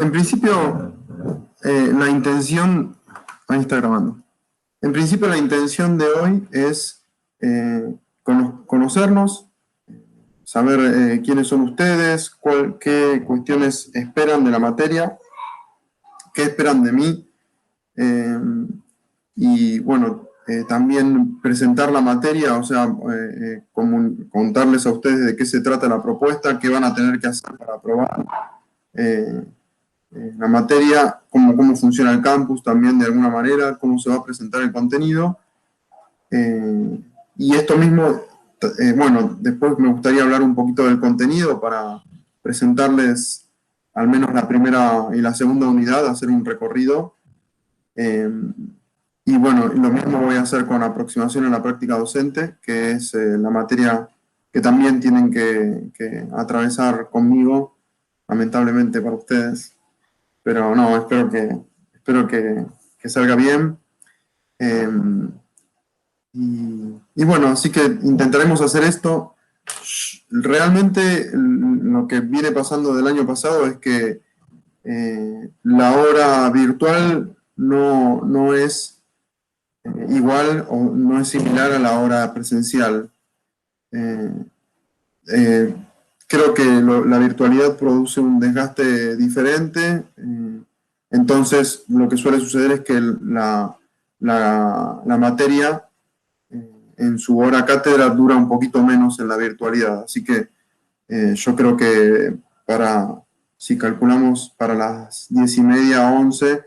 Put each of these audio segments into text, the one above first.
En principio, la intención... Ahí está grabando. En principio, la intención de hoy es conocernos, saber quiénes son ustedes, qué cuestiones esperan de la materia, qué esperan de mí, y bueno, también presentar la materia, o sea, contarles a ustedes de qué se trata la propuesta, qué van a tener que hacer para aprobar la materia, cómo funciona el campus también de alguna manera, cómo se va a presentar el contenido. Y esto mismo, bueno, después me gustaría hablar un poquito del contenido para presentarles al menos la primera y la segunda unidad, hacer un recorrido. Y bueno, lo mismo voy a hacer con aproximación a la práctica docente, que es la materia que también tienen que atravesar conmigo, lamentablemente para ustedes. Pero no, espero que salga bien. Y bueno, así que intentaremos hacer esto. Realmente lo que viene pasando del año pasado es que la hora virtual no es igual o no es similar a la hora presencial. Eh, eh, Creo que la virtualidad produce un desgaste diferente. Entonces, lo que suele suceder es que la materia en su hora cátedra dura un poquito menos en la virtualidad. Así que yo creo que si calculamos para las 10:30, 11,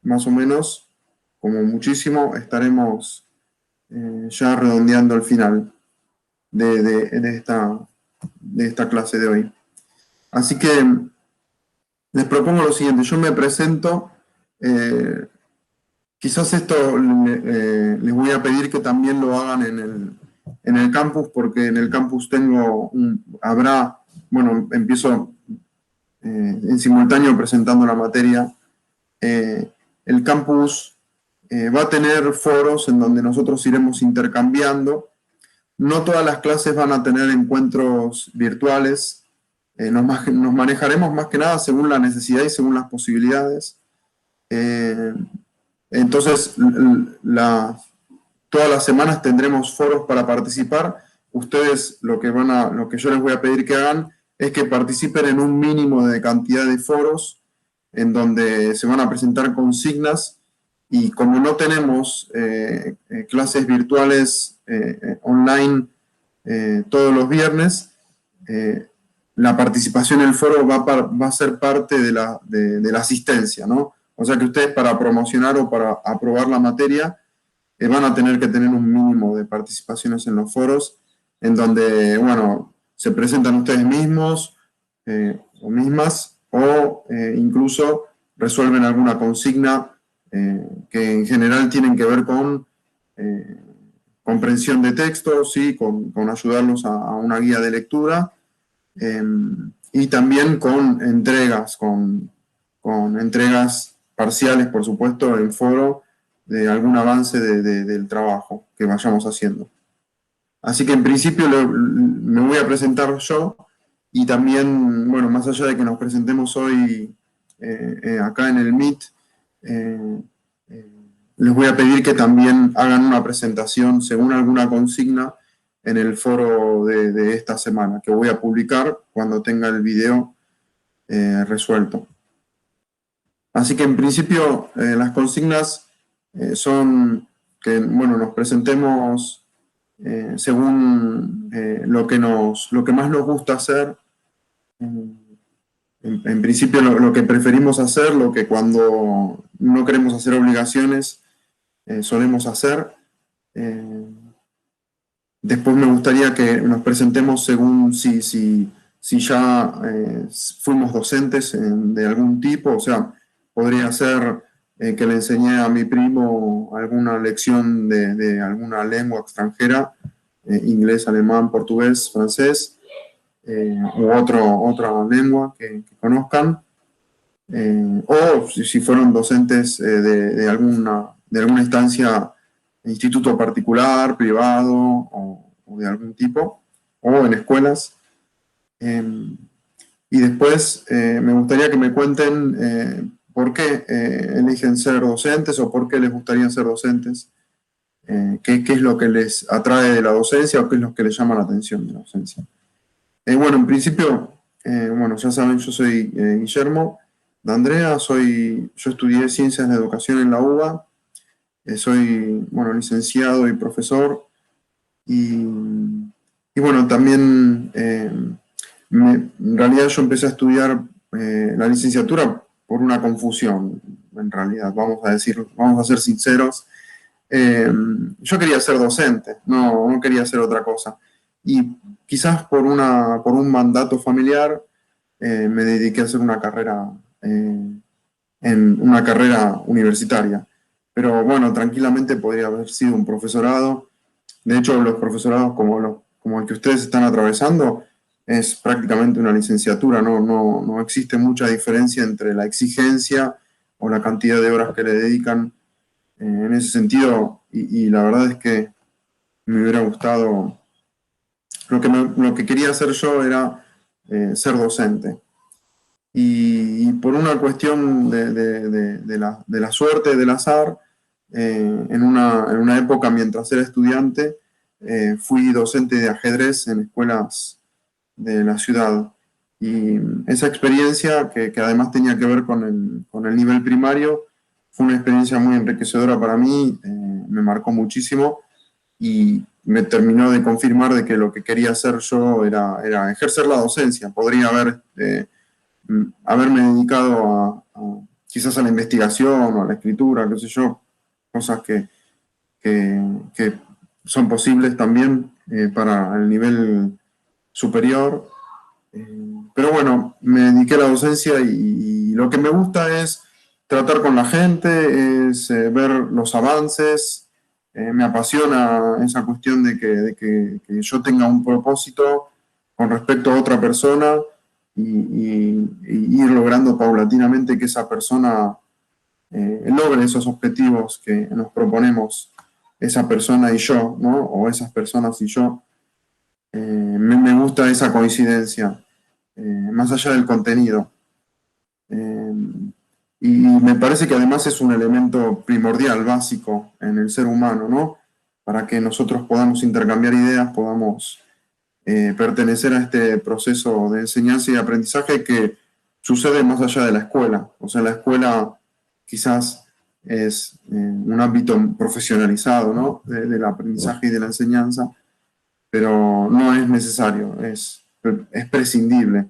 más o menos, como muchísimo, estaremos ya redondeando el final de esta clase de hoy. Así que les propongo lo siguiente, yo me presento, quizás esto les voy a pedir que también lo hagan en el campus, porque en el campus empiezo en simultáneo presentando la materia. El campus va a tener foros en donde nosotros iremos intercambiando. No todas las clases van a tener encuentros virtuales. Nos manejaremos más que nada según la necesidad y según las posibilidades. Entonces, todas las semanas tendremos foros para participar. Ustedes lo que yo les voy a pedir que hagan es que participen en un mínimo de cantidad de foros en donde se van a presentar consignas, y como no tenemos clases virtuales online todos los viernes, la participación en el foro va a ser parte de la asistencia, ¿no? O sea que ustedes, para promocionar o para aprobar la materia, van a tener que tener un mínimo de participaciones en los foros, en donde, bueno, se presentan ustedes mismos o mismas, o incluso resuelven alguna consigna que en general tienen que ver con comprensión de texto, ¿sí? con ayudarlos a una guía de lectura, y también con entregas, con entregas parciales, por supuesto, en foro, de algún avance del trabajo que vayamos haciendo. Así que en principio me voy a presentar yo, y también, bueno, más allá de que nos presentemos hoy acá en el Meet, les voy a pedir que también hagan una presentación según alguna consigna en el foro de esta semana, que voy a publicar cuando tenga el video resuelto. Así que en principio las consignas son que, bueno, nos presentemos según lo que más nos gusta hacer. En principio lo que preferimos hacer, lo que cuando no queremos hacer obligaciones solemos hacer. Después me gustaría que nos presentemos según si ya fuimos docentes de algún tipo, o sea, podría ser que le enseñé a mi primo alguna lección de alguna lengua extranjera, inglés, alemán, portugués, francés, u otra lengua que conozcan, o si fueron docentes de alguna instancia, instituto particular, privado o de algún tipo, o en escuelas. Y después me gustaría que me cuenten por qué eligen ser docentes o por qué les gustaría ser docentes, qué es lo que les atrae de la docencia o qué es lo que les llama la atención de la docencia. Bueno, en principio, bueno, ya saben, yo soy Guillermo D'Andrea, yo estudié Ciencias de Educación en la UBA, soy, bueno, licenciado y profesor, y, y bueno, también, en realidad yo empecé a estudiar la licenciatura por una confusión, en realidad, vamos a ser sinceros. Yo quería ser docente, no quería hacer otra cosa. Y quizás por un mandato familiar me dediqué a hacer una carrera, en una carrera universitaria. Pero bueno, tranquilamente podría haber sido un profesorado. De hecho, los profesorados como el que ustedes están atravesando es prácticamente una licenciatura, no existe mucha diferencia entre la exigencia o la cantidad de horas que le dedican en ese sentido, y la verdad es que me hubiera gustado, lo que quería hacer yo era ser docente. Y por una cuestión de la suerte, del azar, en una época mientras era estudiante, fui docente de ajedrez en escuelas de la ciudad. Y esa experiencia, que además tenía que ver con el nivel primario, fue una experiencia muy enriquecedora para mí, me marcó muchísimo y me terminó de confirmar de que lo que quería hacer yo era ejercer la docencia. Podría haberme dedicado quizás a la investigación o a la escritura, qué sé yo, cosas que son posibles también para el nivel superior. Pero bueno, me dediqué a la docencia y lo que me gusta es tratar con la gente, es ver los avances. Me apasiona esa cuestión que yo tenga un propósito con respecto a otra persona y ir logrando paulatinamente que esa persona logre esos objetivos que nos proponemos, esa persona y yo, ¿no? O esas personas y yo. Me gusta esa coincidencia, más allá del contenido. Eh, y me parece que además es un elemento primordial, básico en el ser humano, ¿no? Para que nosotros podamos intercambiar ideas, podamos pertenecer a este proceso de enseñanza y aprendizaje que sucede más allá de la escuela. O sea, la escuela quizás es un ámbito profesionalizado, ¿no? Del aprendizaje y de la enseñanza, pero no es necesario, es prescindible.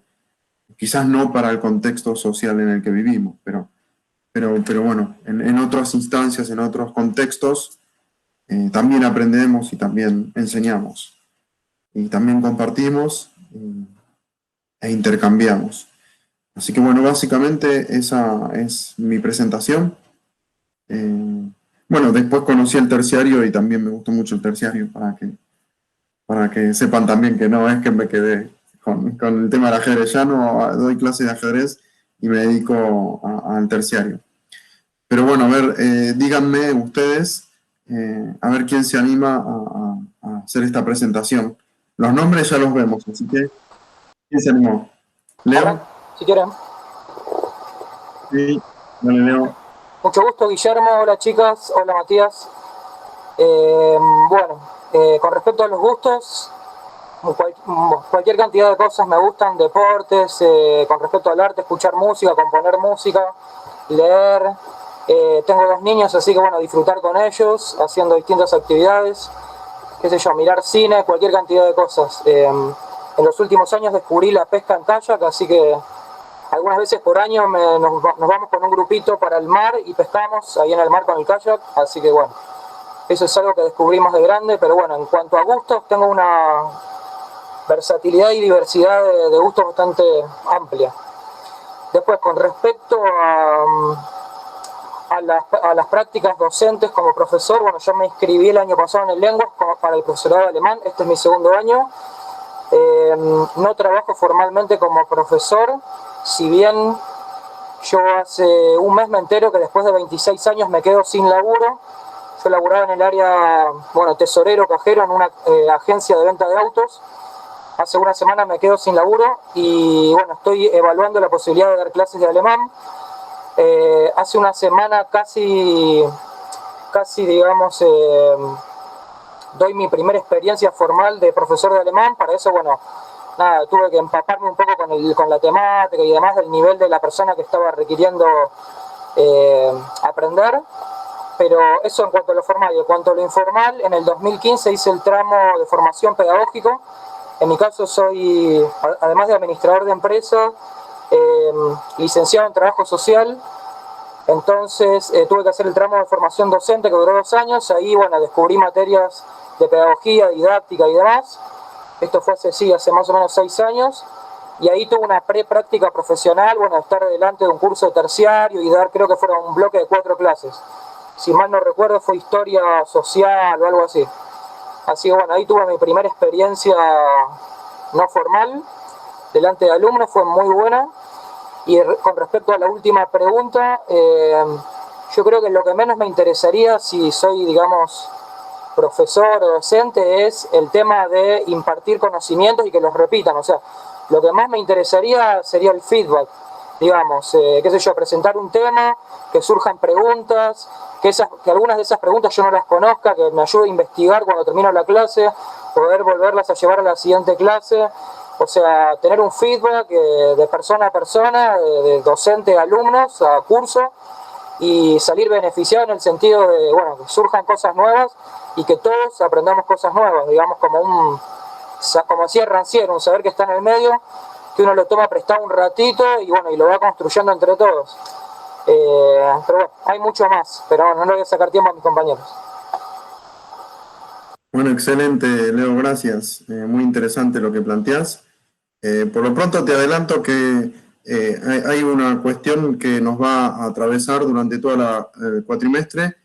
Quizás no para el contexto social en el que vivimos, pero bueno, en otras instancias, en otros contextos, también aprendemos y también enseñamos. Y también compartimos e intercambiamos. Así que bueno, básicamente esa es mi presentación. Bueno, después conocí el terciario y también me gustó mucho el terciario para que sepan también que no es que me quedé con el tema del ajedrez. Ya no doy clases de ajedrez y me dedico al terciario. Pero bueno, a ver, díganme ustedes, a ver quién se anima a hacer esta presentación. Los nombres ya los vemos, así que ¿quién se animó? ¿Leo? Hola, si quieren. Sí, dale, Leo. Mucho gusto, Guillermo. Hola, chicas. Hola, Matías. Bueno, con respecto a los gustos, cualquier cantidad de cosas me gustan, deportes, con respecto al arte, escuchar música, componer música, leer. Tengo 2 niños, así que bueno, disfrutar con ellos, haciendo distintas actividades, qué sé yo, mirar cine, cualquier cantidad de cosas. En los últimos años descubrí la pesca en kayak, así que algunas veces por año nos vamos con un grupito para el mar y pescamos ahí en el mar con el kayak, así que bueno, eso es algo que descubrimos de grande, pero bueno, en cuanto a gustos, tengo una versatilidad y diversidad de gustos bastante amplia. Después, con respecto a las prácticas docentes como profesor, bueno, yo me inscribí el año pasado en el Lenguas para el profesorado de alemán, este es mi segundo año. No trabajo formalmente como profesor, si bien yo hace un mes me entero que después de 26 años me quedo sin laburo. Yo laburaba en el área, bueno, tesorero, cajero en una agencia de venta de autos, hace una semana me quedo sin laburo y bueno, estoy evaluando la posibilidad de dar clases de alemán. Hace una semana casi digamos, doy mi primera experiencia formal de profesor de alemán. Para eso, bueno, nada, tuve que empaparme un poco con la temática y demás del nivel de la persona que estaba requiriendo aprender. Pero eso en cuanto a lo formal. Y en cuanto a lo informal, en el 2015 hice el tramo de formación pedagógico. En mi caso soy, además de administrador de empresa, licenciado en trabajo social. Entonces tuve que hacer el tramo de formación docente que duró 2 años. Ahí, bueno, descubrí materias de pedagogía, didáctica y demás. Esto fue hace más o menos 6 años. Y ahí tuve una pre-práctica profesional, bueno, estar delante de un curso de terciario y dar, creo que fueron un bloque de 4 clases. Si mal no recuerdo, fue historia social o algo así. Así que bueno, ahí tuve mi primera experiencia no formal, delante de alumnos, fue muy buena. Y con respecto a la última pregunta, yo creo que lo que menos me interesaría si soy, digamos, profesor o docente es el tema de impartir conocimientos y que los repitan. O sea, lo que más me interesaría sería el feedback, digamos, qué sé yo, presentar un tema, que surjan preguntas, que algunas de esas preguntas yo no las conozca, que me ayude a investigar cuando termino la clase, poder volverlas a llevar a la siguiente clase. O sea, tener un feedback de persona a persona, de docente a alumnos, a curso, y salir beneficiado en el sentido de, bueno, que surjan cosas nuevas y que todos aprendamos cosas nuevas, digamos, como decía Rancière, un saber que está en el medio, que uno lo toma prestado un ratito y bueno, y lo va construyendo entre todos. Pero bueno, hay mucho más, pero bueno, no le voy a sacar tiempo a mis compañeros. Bueno, excelente, Leo, gracias. Muy interesante lo que planteás. Por lo pronto te adelanto que hay una cuestión que nos va a atravesar durante todo el cuatrimestre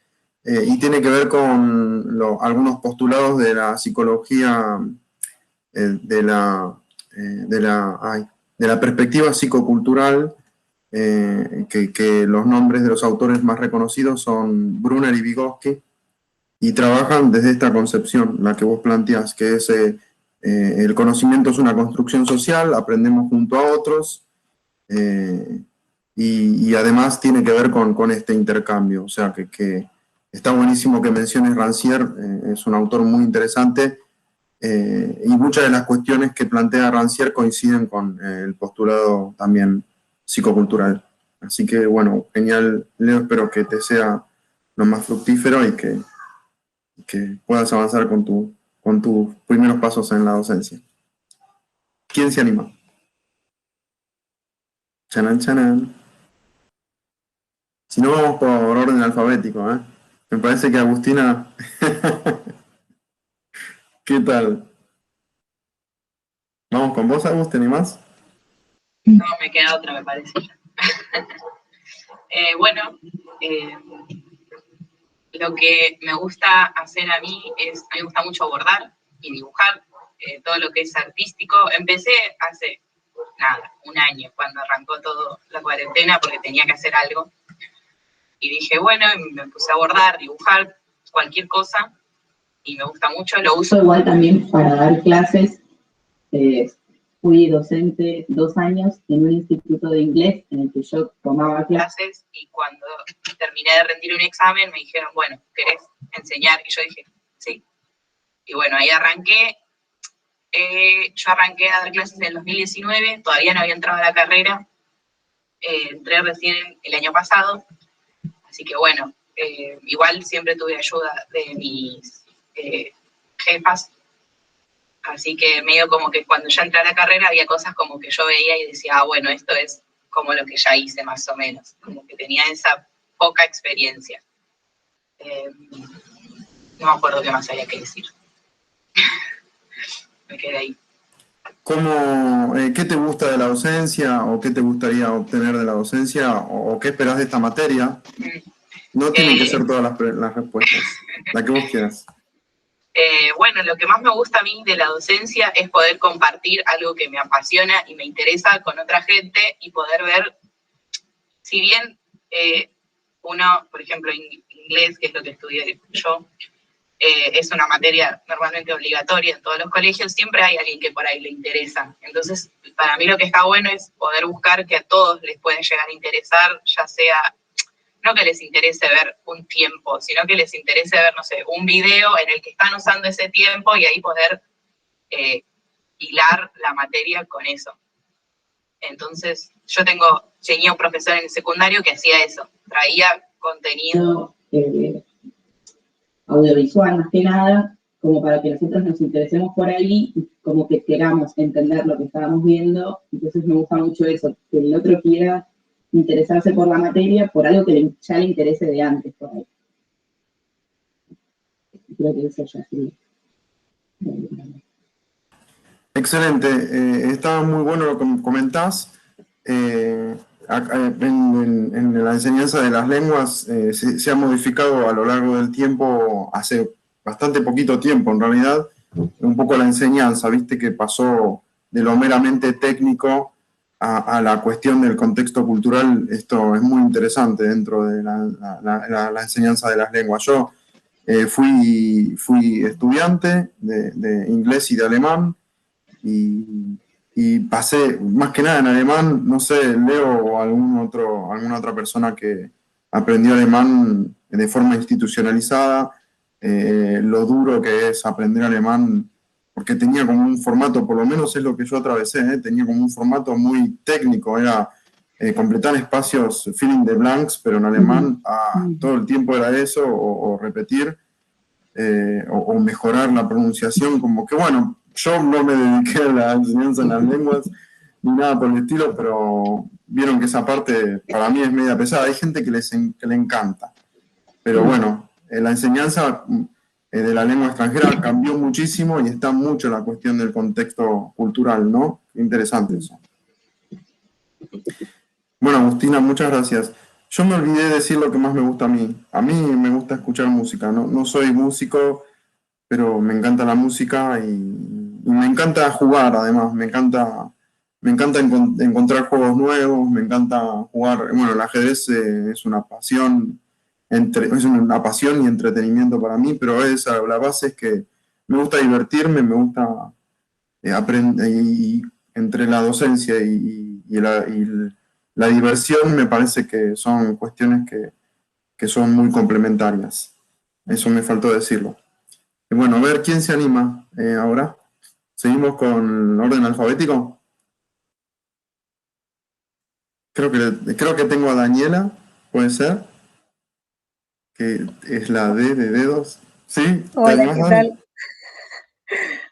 y tiene que ver con algunos postulados de la psicología, de la perspectiva psicocultural, que los nombres de los autores más reconocidos son Brunner y Vygotsky, y trabajan desde esta concepción, la que vos planteás, que es el conocimiento es una construcción social, aprendemos junto a otros, y además tiene que ver con este intercambio. O sea, que está buenísimo que menciones Rancière, es un autor muy interesante, y muchas de las cuestiones que plantea Rancière coinciden con el postulado también psicocultural. Así que, bueno, genial, Leo, espero que te sea lo más fructífero y que puedas avanzar con tus primeros pasos en la docencia. ¿Quién se anima? Chanan, chanan. Si no, vamos por orden alfabético, ¿eh? Me parece que Agustina... ¿Qué tal? ¿Vamos con vos, Agus? ¿Te animás? No, me queda otra, me parece. Bueno, lo que me gusta hacer a mí me gusta mucho bordar y dibujar, todo lo que es artístico. Empecé hace, un año, cuando arrancó todo la cuarentena, porque tenía que hacer algo. Y dije, bueno, me puse a bordar, dibujar, cualquier cosa, y me gusta mucho. Lo uso igual también para dar clases. Fui docente 2 años en un instituto de inglés en el que yo tomaba clases, y cuando terminé de rendir un examen me dijeron, bueno, ¿querés enseñar? Y yo dije, sí. Y bueno, ahí arranqué. Yo arranqué a dar clases en el 2019, todavía no había entrado a la carrera, entré recién el año pasado, así que bueno, igual siempre tuve ayuda de mis jefas. Así que medio como que cuando ya entré a la carrera había cosas como que yo veía y decía, bueno, esto es como lo que ya hice más o menos. Como que tenía esa poca experiencia. No me acuerdo qué más había que decir. Me quedé ahí. ¿Qué te gusta de la docencia o qué te gustaría obtener de la docencia o qué esperás de esta materia? No tienen que ser todas las respuestas, la que vos quieras. Bueno, lo que más me gusta a mí de la docencia es poder compartir algo que me apasiona y me interesa con otra gente y poder ver, si bien uno, por ejemplo, inglés, que es lo que estudié yo, es una materia normalmente obligatoria en todos los colegios, siempre hay alguien que por ahí le interesa. Entonces, para mí lo que está bueno es poder buscar que a todos les puede llegar a interesar, ya sea, no que les interese ver un tiempo, sino que les interese ver, no sé, un video en el que están usando ese tiempo y ahí poder hilar la materia con eso. Entonces, yo tenía un profesor en el secundario que hacía eso, traía contenido audiovisual más que nada, como para que nosotros nos interesemos por ahí y como que queramos entender lo que estábamos viendo. Entonces me gusta mucho eso, que el otro quiera interesarse por la materia, por algo que ya le interese de antes por ahí. Creo que eso ya sí. Excelente, está muy bueno lo que comentás. En la enseñanza de las lenguas se ha modificado a lo largo del tiempo, hace bastante poquito tiempo en realidad, un poco la enseñanza, viste que pasó de lo meramente técnico a la cuestión del contexto cultural. Esto es muy interesante dentro de la enseñanza de las lenguas. Yo fui estudiante de inglés y de alemán, y pasé, más que nada en alemán, no sé, Leo o alguna otra persona que aprendió alemán de forma institucionalizada, lo duro que es aprender alemán, porque tenía como un formato, por lo menos es lo que yo atravesé, tenía como un formato muy técnico, era completar espacios, fill in the blanks, pero en alemán todo el tiempo era eso, o repetir, o mejorar la pronunciación, como que bueno, yo no me dediqué a la enseñanza en las lenguas ni nada por el estilo, pero vieron que esa parte para mí es media pesada. Hay gente que le encanta, pero bueno, la enseñanza de la lengua extranjera cambió muchísimo y está mucho la cuestión del contexto cultural, ¿no? Interesante eso. Bueno, Agustina, muchas gracias. Yo me olvidé de decir lo que más me gusta a mí. A mí me gusta escuchar música, no soy músico, pero me encanta la música y me encanta jugar, además, me encanta encontrar juegos nuevos, me encanta jugar. Bueno, el ajedrez es una pasión, es una pasión y entretenimiento para mí, pero la base es que me gusta divertirme, me gusta aprender, y entre la docencia y la diversión me parece que son cuestiones que son muy complementarias. Eso me faltó decirlo. Y bueno, a ver, ¿quién se anima ahora? ¿Seguimos con orden alfabético? Creo que tengo a Daniela, ¿puede ser? Que es la D de dedos. ¿Sí? ¿Te Hola, animás, ¿qué Dani? tal?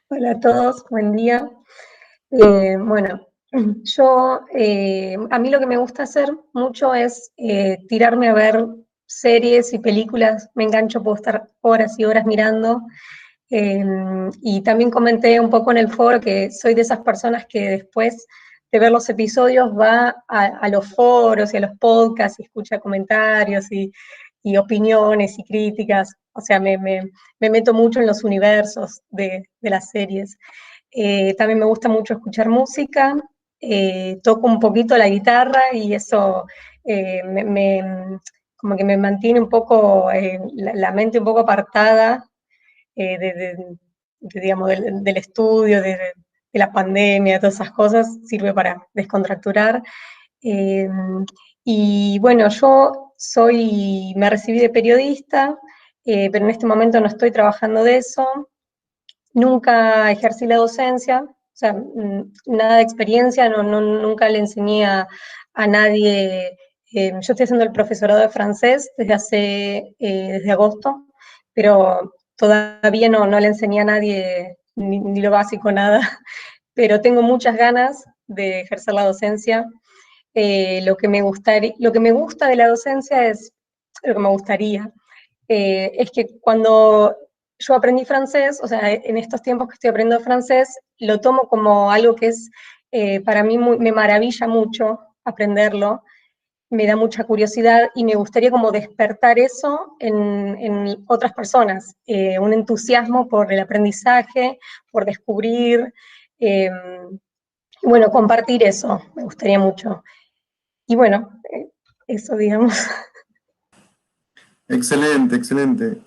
Hola a todos, buen día. Bueno, a mí lo que me gusta hacer mucho es tirarme a ver series y películas, me engancho, puedo estar horas y horas mirando. Y también comenté un poco en el foro que soy de esas personas que después de ver los episodios va a los foros y a los podcasts y escucha comentarios y opiniones y críticas. O sea, me meto mucho en los universos de las series. También me gusta mucho escuchar música, toco un poquito la guitarra y eso como que me mantiene un poco, la mente un poco apartada digamos, del estudio, de la pandemia, todas esas cosas, sirve para descontracturar. Y bueno, me recibí de periodista, pero en este momento no estoy trabajando de eso. Nunca ejercí la docencia, o sea, nada de experiencia, nunca le enseñé a nadie. Yo estoy haciendo el profesorado de francés desde agosto, pero todavía no le enseñé a nadie ni lo básico, nada. Pero tengo muchas ganas de ejercer la docencia. Lo que me gusta de la docencia es, lo que me gustaría, es que cuando yo aprendí francés, o sea, en estos tiempos que estoy aprendiendo francés, lo tomo como algo que es, para mí me maravilla mucho aprenderlo, me da mucha curiosidad y me gustaría como despertar eso en otras personas, un entusiasmo por el aprendizaje, por descubrir, bueno, compartir eso, me gustaría mucho. Y bueno, eso digamos. Excelente, excelente.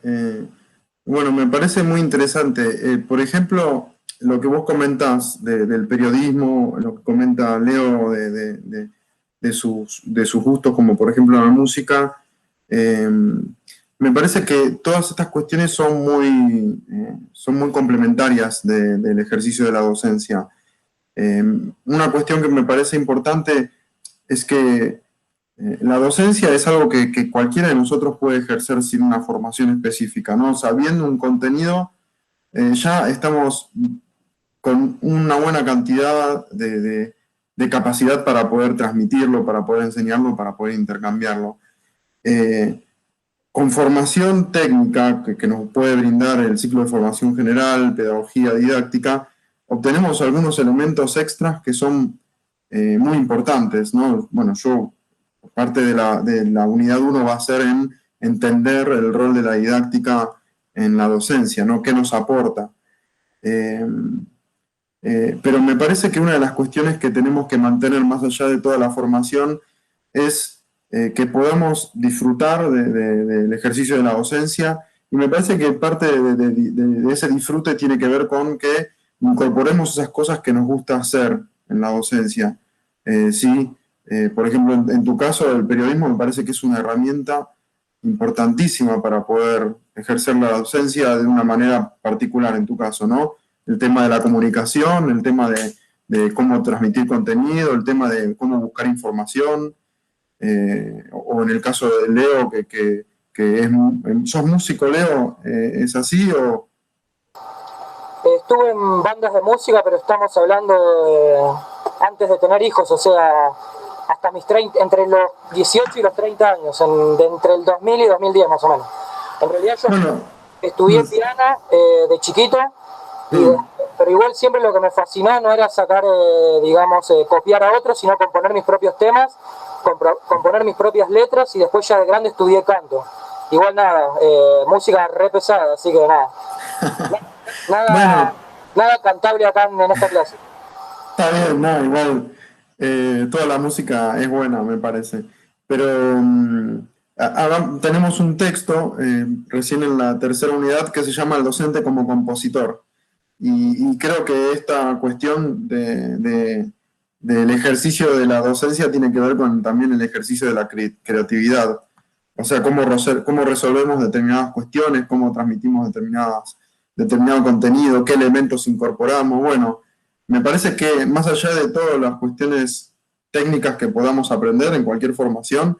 Bueno, me parece muy interesante. Por ejemplo, lo que vos comentás del periodismo, lo que comenta Leo de sus gustos, como por ejemplo la música, eh, me parece que todas estas cuestiones son muy complementarias del ejercicio de la docencia. Una cuestión que me parece importante es que la docencia es algo que cualquiera de nosotros puede ejercer sin una formación específica, ¿no? Sabiendo un contenido, ya estamos con una buena cantidad de capacidad para poder transmitirlo, para poder enseñarlo, para poder intercambiarlo. Eh, con formación técnica que nos puede brindar el ciclo de formación general, pedagogía didáctica, obtenemos algunos elementos extras que son muy importantes, ¿no? Bueno, parte de la unidad uno va a ser en entender el rol de la didáctica en la docencia, ¿no? ¿Qué nos aporta? Eh, pero me parece que una de las cuestiones que tenemos que mantener más allá de toda la formación es que podamos disfrutar del ejercicio de la docencia, y me parece que parte de ese disfrute tiene que ver con que incorporemos esas cosas que nos gusta hacer en la docencia. Sí, por ejemplo, en tu caso, el periodismo me parece que es una herramienta importantísima para poder ejercer la docencia de una manera particular en tu caso, ¿no? El tema de la comunicación, el tema de cómo transmitir contenido, el tema de cómo buscar información, o en el caso de Leo, ¿sos músico, Leo? ¿Es así o...? Estuve en bandas de música, pero estamos hablando de antes de tener hijos, o sea, hasta mis 30, entre los 18 y los 30 años, entre el 2000 y 2010 más o menos. En realidad yo Bueno, estudié piano de chiquito, y mm, pero igual siempre lo que me fascinó no era sacar, digamos, copiar a otros, sino componer mis propios temas, componer mis propias letras, y después ya de grande estudié canto. Igual nada, música re pesada, así que nada. bueno, Nada, nada cantable acá en esta clase. está bien, no, igual toda la música es buena, me parece. Pero tenemos un texto recién en la tercera unidad que se llama El docente como compositor. Y creo que esta cuestión del ejercicio de la docencia tiene que ver con también el ejercicio de la creatividad. O sea, cómo resolvemos determinadas cuestiones, cómo transmitimos determinado contenido, qué elementos incorporamos. Bueno, me parece que más allá de todas las cuestiones técnicas que podamos aprender en cualquier formación,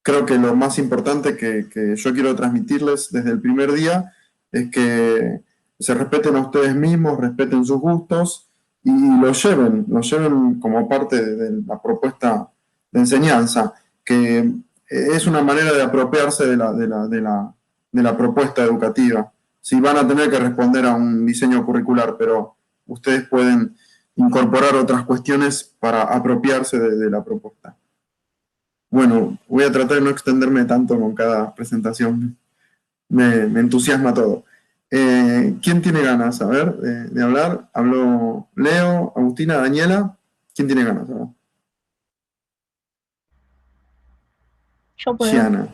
creo que lo más importante que yo quiero transmitirles desde el primer día es que se respeten a ustedes mismos, respeten sus gustos y los lleven como parte de la propuesta de enseñanza, que es una manera de apropiarse de la propuesta educativa. Sí, van a tener que responder a un diseño curricular, pero ustedes pueden incorporar otras cuestiones para apropiarse de la propuesta. Bueno, voy a tratar de no extenderme tanto con cada presentación. Me entusiasma todo. ¿Quién tiene ganas? A ver, de hablar. Habló Leo, Agustina, Daniela. ¿Quién tiene ganas? A ver. Yo puedo. Gianna.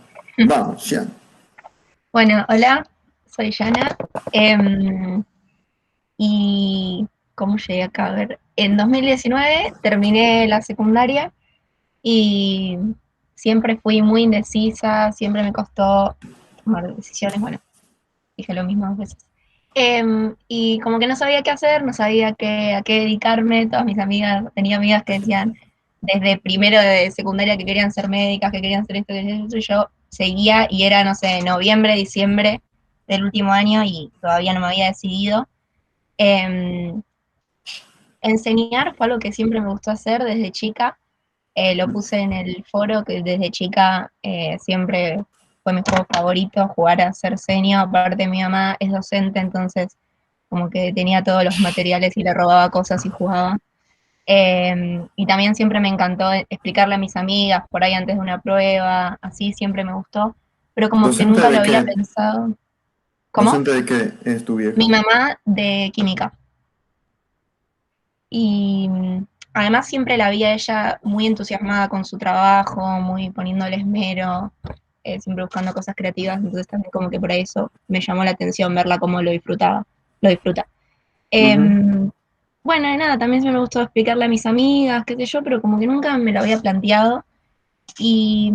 Vamos, Gianna. Bueno, hola, soy Yana. Y ¿cómo llegué acá? A ver, en 2019 terminé la secundaria y siempre fui muy indecisa, siempre me costó tomar decisiones, bueno, dije lo mismo dos veces. Y como que no sabía qué hacer, no sabía a qué dedicarme, todas mis amigas, tenía amigas que decían desde primero de secundaria que querían ser médicas, que querían hacer esto, que querían hacer eso, y yo seguía y era, no sé, noviembre, diciembre del último año y todavía no me había decidido. Eh, Enseñar fue algo que siempre me gustó hacer desde chica. Lo puse en el foro que desde chica siempre fue mi juego favorito, jugar a ser senio. Aparte mi mamá es docente, entonces como que tenía todos los materiales y le robaba cosas y jugaba. Y también siempre me encantó explicarle a mis amigas por ahí antes de una prueba, así siempre me gustó, pero como que ¿Docente nunca lo de había qué? pensado. ¿Cómo? ¿Docente de qué es tu Mi vieja? mamá de química. Y además siempre la vi a ella muy entusiasmada con su trabajo, muy poniéndole esmero. siempre buscando cosas creativas, entonces también como que por eso me llamó la atención verla como lo disfruta. Bueno, y nada, también me gustó explicarle a mis amigas, qué sé yo, pero como que nunca me lo había planteado. Y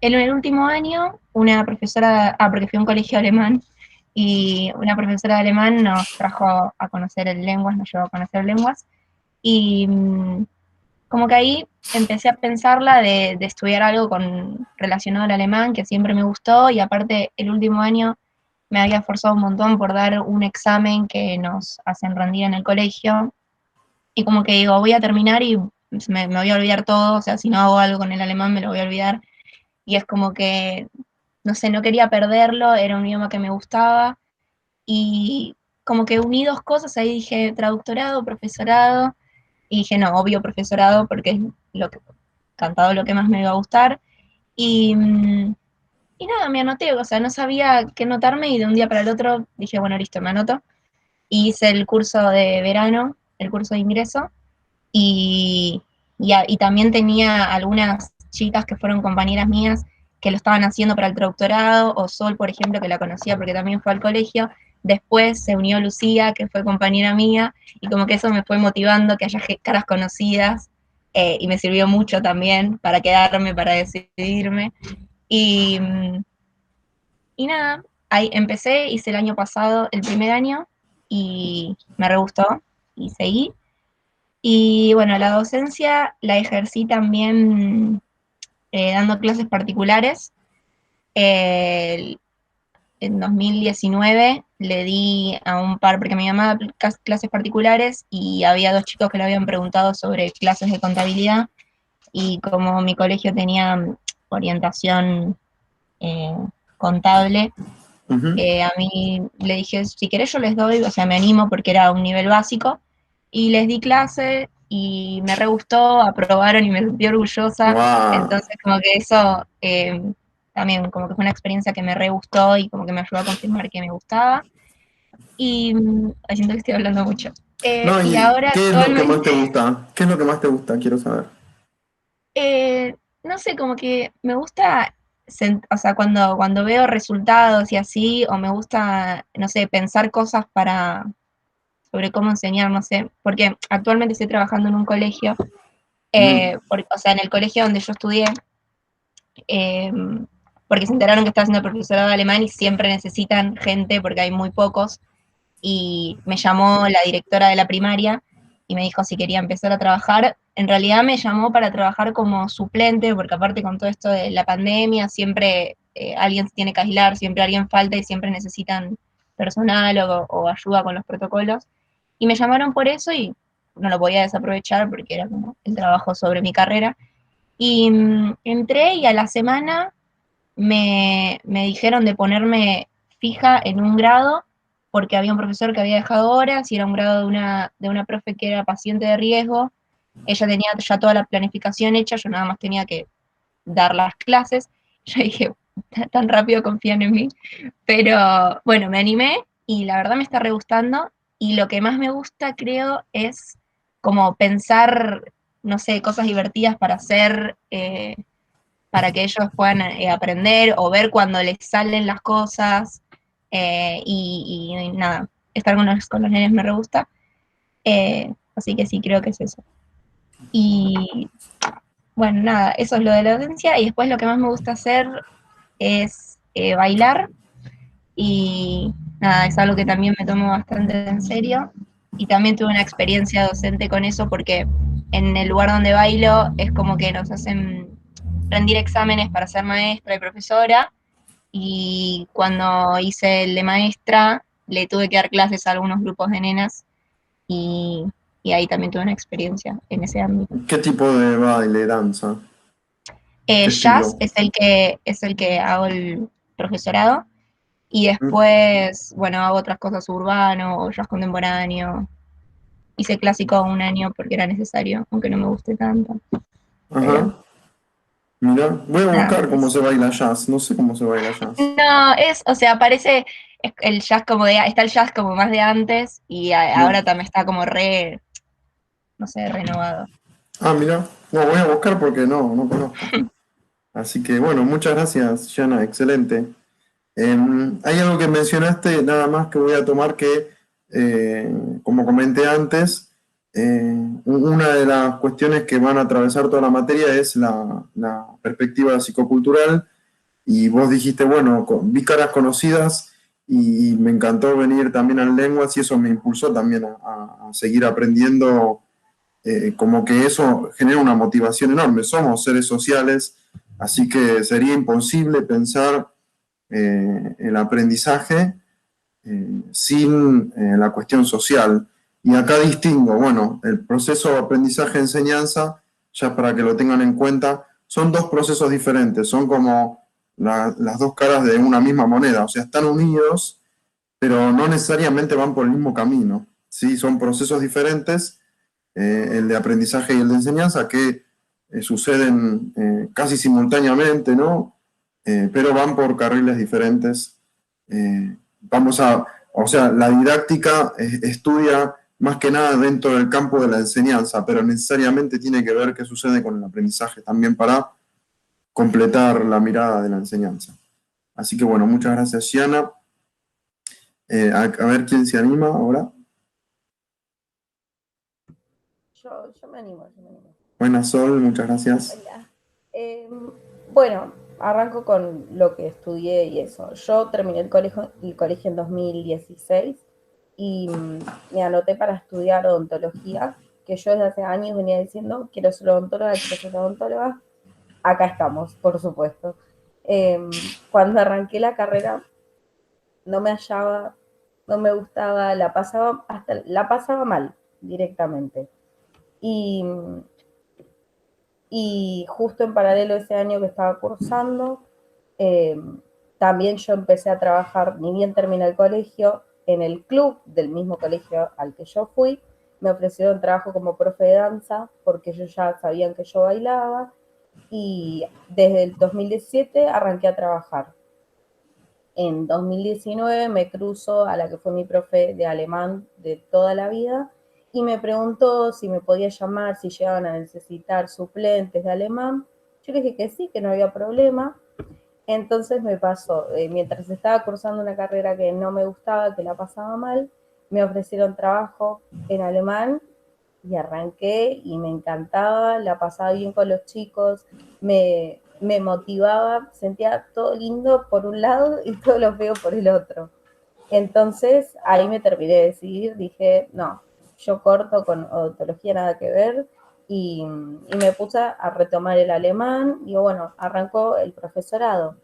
en el último año, una profesora, porque fui a un colegio alemán, y una profesora de alemán nos trajo a conocer el lenguas, nos llevó a conocer lenguas, y como que ahí empecé a pensarla de estudiar algo relacionado al alemán, que siempre me gustó, y aparte el último año me había esforzado un montón por dar un examen que nos hacen rendir en el colegio, y como que digo, voy a terminar y me voy a olvidar todo, o sea, si no hago algo con el alemán me lo voy a olvidar, y es como que, no sé, no quería perderlo, era un idioma que me gustaba, y como que uní dos cosas, ahí dije traductorado, profesorado, y dije, no, obvio profesorado, porque es cantado lo que más me iba a gustar, y, y nada, me anoté, o sea, no sabía qué anotarme, y de un día para el otro dije, bueno, listo, me anoto, y hice el curso de verano, el curso de ingreso, y, y también tenía algunas chicas que fueron compañeras mías que lo estaban haciendo para el traductorado, o Sol, por ejemplo, que la conocía porque también fue al colegio. Después se unió Lucía, que fue compañera mía, y como que eso me fue motivando, que haya caras conocidas, y me sirvió mucho también para quedarme, para decidirme. Y, y nada, ahí empecé, hice el año pasado, el primer año, y me re gustó, y seguí. Y bueno, la docencia la ejercí también dando clases particulares. Eh, en 2019 le di a un par, porque me llamaba clases particulares y había dos chicos que le habían preguntado sobre clases de contabilidad, y como mi colegio tenía orientación eh, contable, a mí le dije, si querés yo les doy, o sea, me animo porque era un nivel básico, y les di clase y me re gustó, aprobaron y me sentí orgullosa, Wow. entonces como que eso también como que fue una experiencia que me re gustó y como que me ayudó a confirmar que me gustaba, y ay, siento que estoy hablando mucho. No, Y ¿y ahora qué es lo que más actualmente, te gusta? ¿Qué es lo que más te gusta? Quiero saber. no sé, como que me gusta, o sea, cuando veo resultados y así, o me gusta, no sé, pensar cosas sobre cómo enseñar, no sé, porque actualmente estoy trabajando en un colegio, Mm, o sea, en el colegio donde yo estudié, eh, porque se enteraron que estaba haciendo profesorado de alemán y siempre necesitan gente porque hay muy pocos, y me llamó la directora de la primaria y me dijo si quería empezar a trabajar. En realidad me llamó para trabajar como suplente, porque aparte con todo esto de la pandemia, siempre alguien se tiene que aislar, siempre alguien falta y siempre necesitan personal o ayuda con los protocolos. Y me llamaron por eso y no lo podía desaprovechar porque era como el trabajo sobre mi carrera. Y entré y a la semana me dijeron de ponerme fija en un grado porque había un profesor que había dejado horas y era un grado de una profe que era paciente de riesgo. Ella tenía ya toda la planificación hecha, yo nada más tenía que dar las clases. Yo dije, tan rápido confían en mí. Pero bueno, me animé y la verdad me está re gustando. Y lo que más me gusta, creo, es como pensar, no sé, cosas divertidas para hacer, para que ellos puedan aprender o ver cuando les salen las cosas, y nada, estar con los nenes me re gusta, así que sí, creo que es eso. Y bueno, nada, eso es lo de la docencia, y después lo que más me gusta hacer es bailar, y nada, es algo que también me tomo bastante en serio, y también tuve una experiencia docente con eso porque en el lugar donde bailo es como que nos hacen rendir exámenes para ser maestra y profesora, y cuando hice el de maestra le tuve que dar clases a algunos grupos de nenas, y, y ahí también tuve una experiencia en ese ámbito. ¿qué tipo de baile, danza? ¿Qué Jazz estilo? es el que hago el profesorado, y Mm, después, bueno, hago otras cosas urbano o jazz contemporáneo. Hice clásico un año porque era necesario, aunque no me guste tanto. Pero ajá. Mira, voy a nada, buscar cómo eso. se baila jazz. No sé cómo se baila jazz. No, o sea, parece el jazz está el jazz como más de antes, y Mm. ahora también está como no sé, renovado. Ah, mira. No, voy a buscar porque no conozco. Así que bueno, muchas gracias, Yana, excelente. Hay algo que mencionaste, nada más que voy a tomar que, como comenté antes, una de las cuestiones que van a atravesar toda la materia es la perspectiva psicocultural, y vos dijiste, bueno, vi caras conocidas y me encantó venir también a Lenguas y eso me impulsó también a seguir aprendiendo, como que eso genera una motivación enorme. Somos seres sociales, así que sería imposible pensar el aprendizaje sin la cuestión social. Y acá distingo, bueno, el proceso de aprendizaje-enseñanza, ya para que lo tengan en cuenta, son dos procesos diferentes, son como las dos caras de una misma moneda, o sea, están unidos, pero no necesariamente van por el mismo camino, ¿sí? Son procesos diferentes, el de aprendizaje y el de enseñanza, que suceden casi simultáneamente, ¿no? Pero van por carriles diferentes. O sea, la didáctica estudia más que nada dentro del campo de la enseñanza, pero necesariamente tiene que ver qué sucede con el aprendizaje también para completar la mirada de la enseñanza. Así que bueno, muchas gracias, Shiana. A ver quién se anima ahora. Yo me animo, yo me animo. Buenas, Sol, muchas gracias. Hola. Bueno, arranco con lo que estudié y eso. Yo terminé el colegio en 2016 y me anoté para estudiar odontología, que yo desde hace años venía diciendo, quiero ser odontóloga, quiero ser odontóloga. Acá estamos, por supuesto. Cuando arranqué la carrera, no me hallaba, no me gustaba, la pasaba mal directamente. Y justo en paralelo ese año que estaba cursando, también yo empecé a trabajar, ni bien terminé el colegio, en el club del mismo colegio al que yo fui. Me ofrecieron trabajo como profe de danza porque ellos ya sabían que yo bailaba y desde el 2017 arranqué a trabajar. En 2019 me cruzo a la que fue mi profe de alemán de toda la vida y me preguntó si me podía llamar, si llegaban a necesitar suplentes de alemán. Yo le dije que sí, que no había problema. Entonces me pasó, mientras estaba cursando una carrera que no me gustaba, que la pasaba mal, me ofrecieron trabajo en alemán y arranqué y me encantaba, la pasaba bien con los chicos, me motivaba, sentía todo lindo por un lado y todo lo feo por el otro. Entonces ahí me terminé de decidir, dije, no, yo corto con odontología, nada que ver, y me puse a retomar el alemán, y bueno, arrancó el profesorado.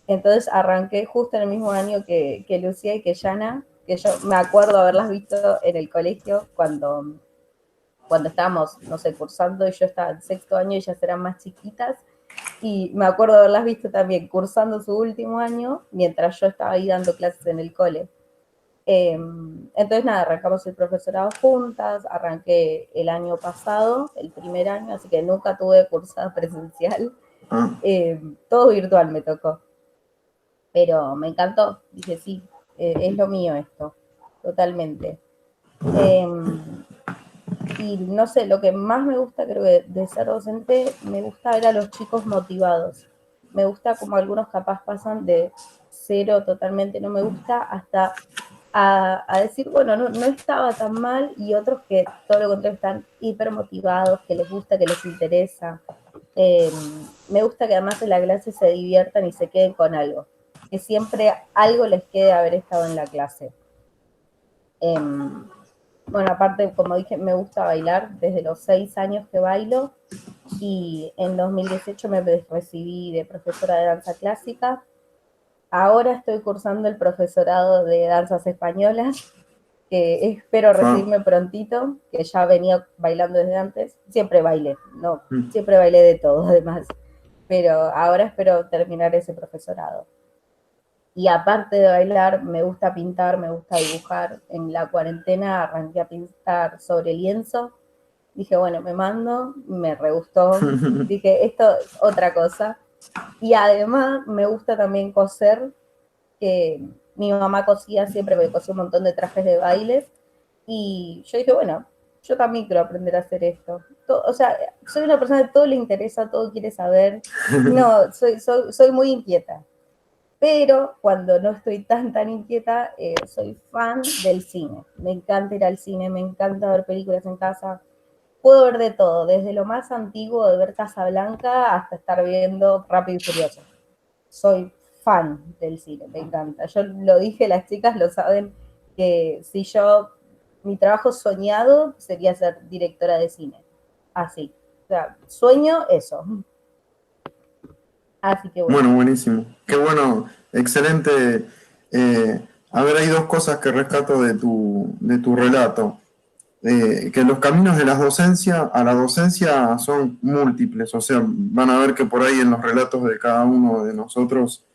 Entonces arranqué justo en el mismo año que Lucía y que Yana, que yo me acuerdo haberlas visto en el colegio cuando estábamos, no sé, cursando, y yo estaba en sexto año y ellas eran más chiquitas, y me acuerdo haberlas visto también cursando su último año, mientras yo estaba ahí dando clases en el cole. Entonces nada, arrancamos el profesorado juntas, arranqué el año pasado, el primer año, así que nunca tuve cursada presencial, todo virtual me tocó, pero me encantó, dije sí, es lo mío esto, totalmente. Y no sé, lo que más me gusta, creo que de ser docente, me gusta ver a los chicos motivados. Me gusta como algunos capaz pasan de cero totalmente no me gusta hasta a decir, bueno, no estaba tan mal, y otros que todo lo contrario están hiper motivados, que les gusta, que les interesa. Me gusta que además en la clase se diviertan y se queden con algo, que siempre algo les quede haber estado en la clase. Bueno, aparte, como dije, me gusta bailar, desde los 6 años que bailo, y en 2018 me recibí de profesora de danza clásica. Ahora estoy cursando el profesorado de danzas españolas, que espero recibirme prontito, que ya venía bailando desde antes. Siempre bailé, no, siempre bailé de todo además, pero ahora espero terminar ese profesorado. Y aparte de bailar, me gusta pintar, me gusta dibujar. En la cuarentena arranqué a pintar sobre lienzo. Dije, bueno, me mando, me re gustó. Dije, esto es otra cosa. Y además me gusta también coser, que mi mamá cosía siempre, me cosía un montón de trajes de bailes. Y yo dije, bueno, yo también quiero aprender a hacer esto. O sea, soy una persona que todo le interesa, todo quiere saber. No, soy muy inquieta. Pero cuando no estoy tan inquieta, soy fan del cine. Me encanta ir al cine, me encanta ver películas en casa. Puedo ver de todo, desde lo más antiguo de ver Casablanca hasta estar viendo Rápido y Furioso. Soy fan del cine, me encanta. Yo lo dije, las chicas lo saben, que si mi trabajo soñado sería ser directora de cine. Así. O sea, sueño eso. Así que bueno. Bueno, buenísimo. Qué bueno, excelente. A ver, hay dos cosas que rescato de tu relato. Que los caminos de la docencia son múltiples, o sea, van a ver que por ahí en los relatos de cada uno de nosotros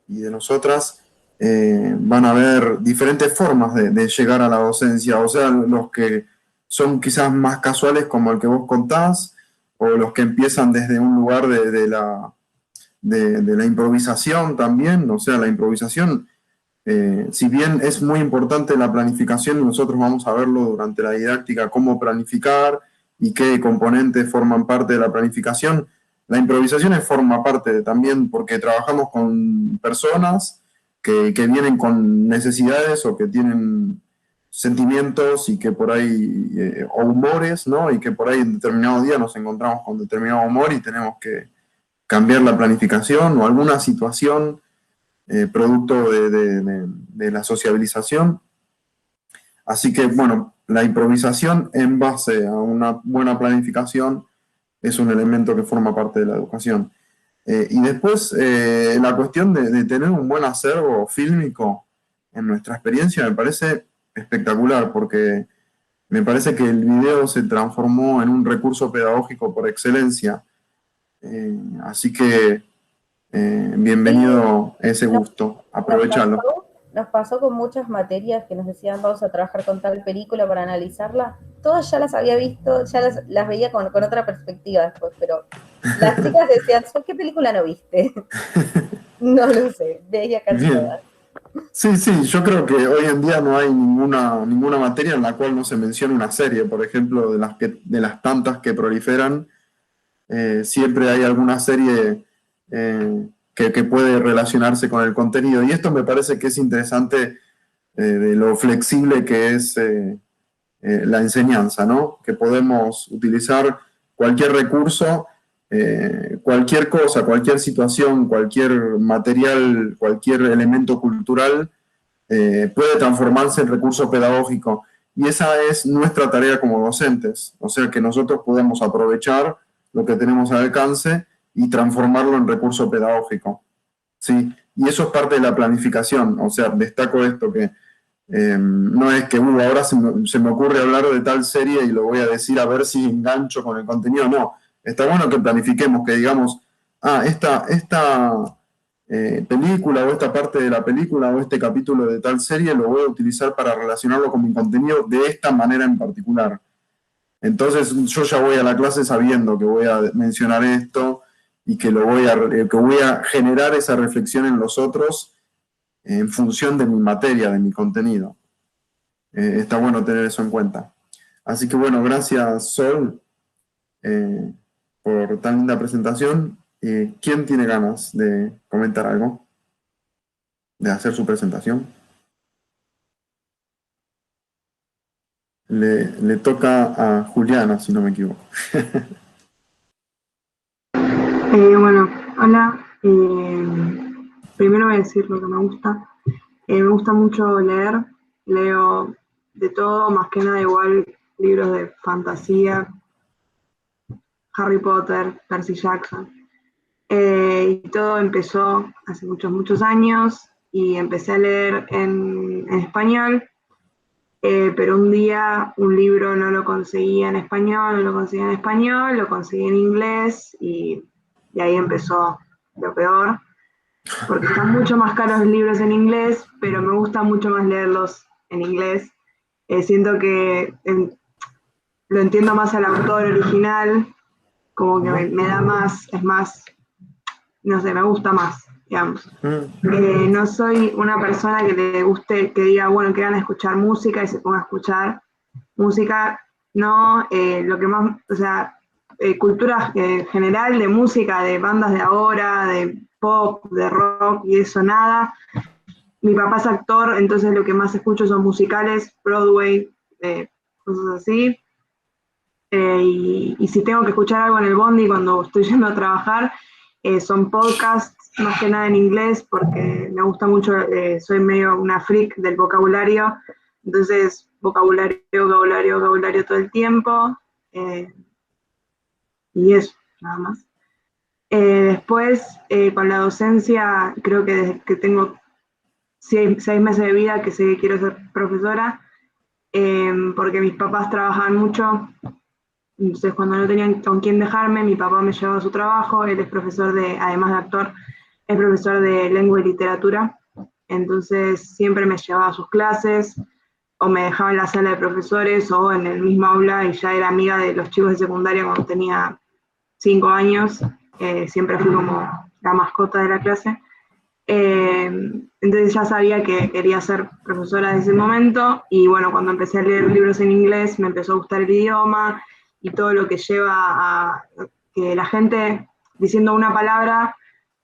y de nosotras van a ver diferentes formas de llegar a la docencia, o sea, los que son quizás más casuales como el que vos contás, o los que empiezan desde un lugar de la improvisación también, o sea, la improvisación, si bien es muy importante la planificación, y nosotros vamos a verlo durante la didáctica, cómo planificar y qué componentes forman parte de la planificación, la improvisación forma parte también porque trabajamos con personas que vienen con necesidades o que tienen sentimientos y que por ahí, o humores, ¿no? Y que por ahí en determinado día nos encontramos con determinado humor y tenemos que cambiar la planificación o alguna situación producto de la sociabilización. Así que, bueno, la improvisación en base a una buena planificación es un elemento que forma parte de la educación. Y después, la cuestión de tener un buen acervo fílmico en nuestra experiencia me parece espectacular, porque me parece que el video se transformó en un recurso pedagógico por excelencia. Así que bienvenido ese gusto, aprovechalo. Nos pasó con muchas materias que nos decían vamos a trabajar con tal película para analizarla. Todas ya las había visto, ya las veía con otra perspectiva después, pero las chicas decían, ¿qué película no viste? No lo sé, veía casi todas. Sí, yo creo que hoy en día no hay ninguna materia en la cual no se mencione una serie, por ejemplo, de las tantas que proliferan, siempre hay alguna serie que puede relacionarse con el contenido. Y esto me parece que es interesante de lo flexible que es la enseñanza, ¿no? Que podemos utilizar cualquier recurso, cualquier cosa, cualquier situación, cualquier material, cualquier elemento cultural puede transformarse en recurso pedagógico. Y esa es nuestra tarea como docentes. O sea, que nosotros podemos aprovechar lo que tenemos al alcance y transformarlo en recurso pedagógico. ¿Sí? Y eso es parte de la planificación. O sea, destaco esto, que no es que ahora se me ocurre hablar de tal serie y lo voy a decir a ver si engancho con el contenido. No, está bueno que planifiquemos, que digamos, esta película o esta parte de la película o este capítulo de tal serie lo voy a utilizar para relacionarlo con mi contenido de esta manera en particular. Entonces yo ya voy a la clase sabiendo que voy a mencionar esto y que voy a generar esa reflexión en los otros en función de mi materia, de mi contenido. Está bueno tener eso en cuenta. Así que bueno, gracias Sol por tan linda presentación. ¿Quién tiene ganas de comentar algo? ¿De hacer su presentación? Le toca a Juliana, si no me equivoco. Bueno, hola. Primero voy a decir lo que me gusta. Me gusta mucho leer. Leo de todo, más que nada igual libros de fantasía, Harry Potter, Percy Jackson. Y todo empezó hace muchos años y empecé a leer en español. Pero un día un libro no lo conseguía en español, lo conseguí en inglés y ahí empezó lo peor, porque están mucho más caros los libros en inglés, pero me gusta mucho más leerlos en inglés. Siento que lo entiendo más al autor original, como que me da más, es más, no sé, me gusta más, digamos. No soy una persona que le guste, que diga, bueno, que van a escuchar música y se ponga a escuchar música. no, lo que más, o sea, cultura general de música, de bandas de ahora, de pop, de rock y eso nada. Mi papá es actor, entonces lo que más escucho son musicales, Broadway, cosas así. Y si tengo que escuchar algo en el bondi cuando estoy yendo a trabajar, son podcasts, más que nada en inglés, porque me gusta mucho, soy medio una freak del vocabulario, entonces vocabulario todo el tiempo, y eso, nada más. Después, con la docencia, creo que desde que tengo 6 meses de vida que sé que quiero ser profesora, porque mis papás trabajaban mucho. Entonces, cuando no tenían con quién dejarme, mi papá me llevaba a su trabajo. Él es profesor además de actor, es profesor de lengua y literatura. Entonces, siempre me llevaba a sus clases, o me dejaba en la sala de profesores, o en el mismo aula, y ya era amiga de los chicos de secundaria cuando tenía 5 años. Siempre fui como la mascota de la clase. Entonces ya sabía que quería ser profesora desde ese momento, y bueno, cuando empecé a leer libros en inglés me empezó a gustar el idioma y todo lo que lleva a que la gente diciendo una palabra,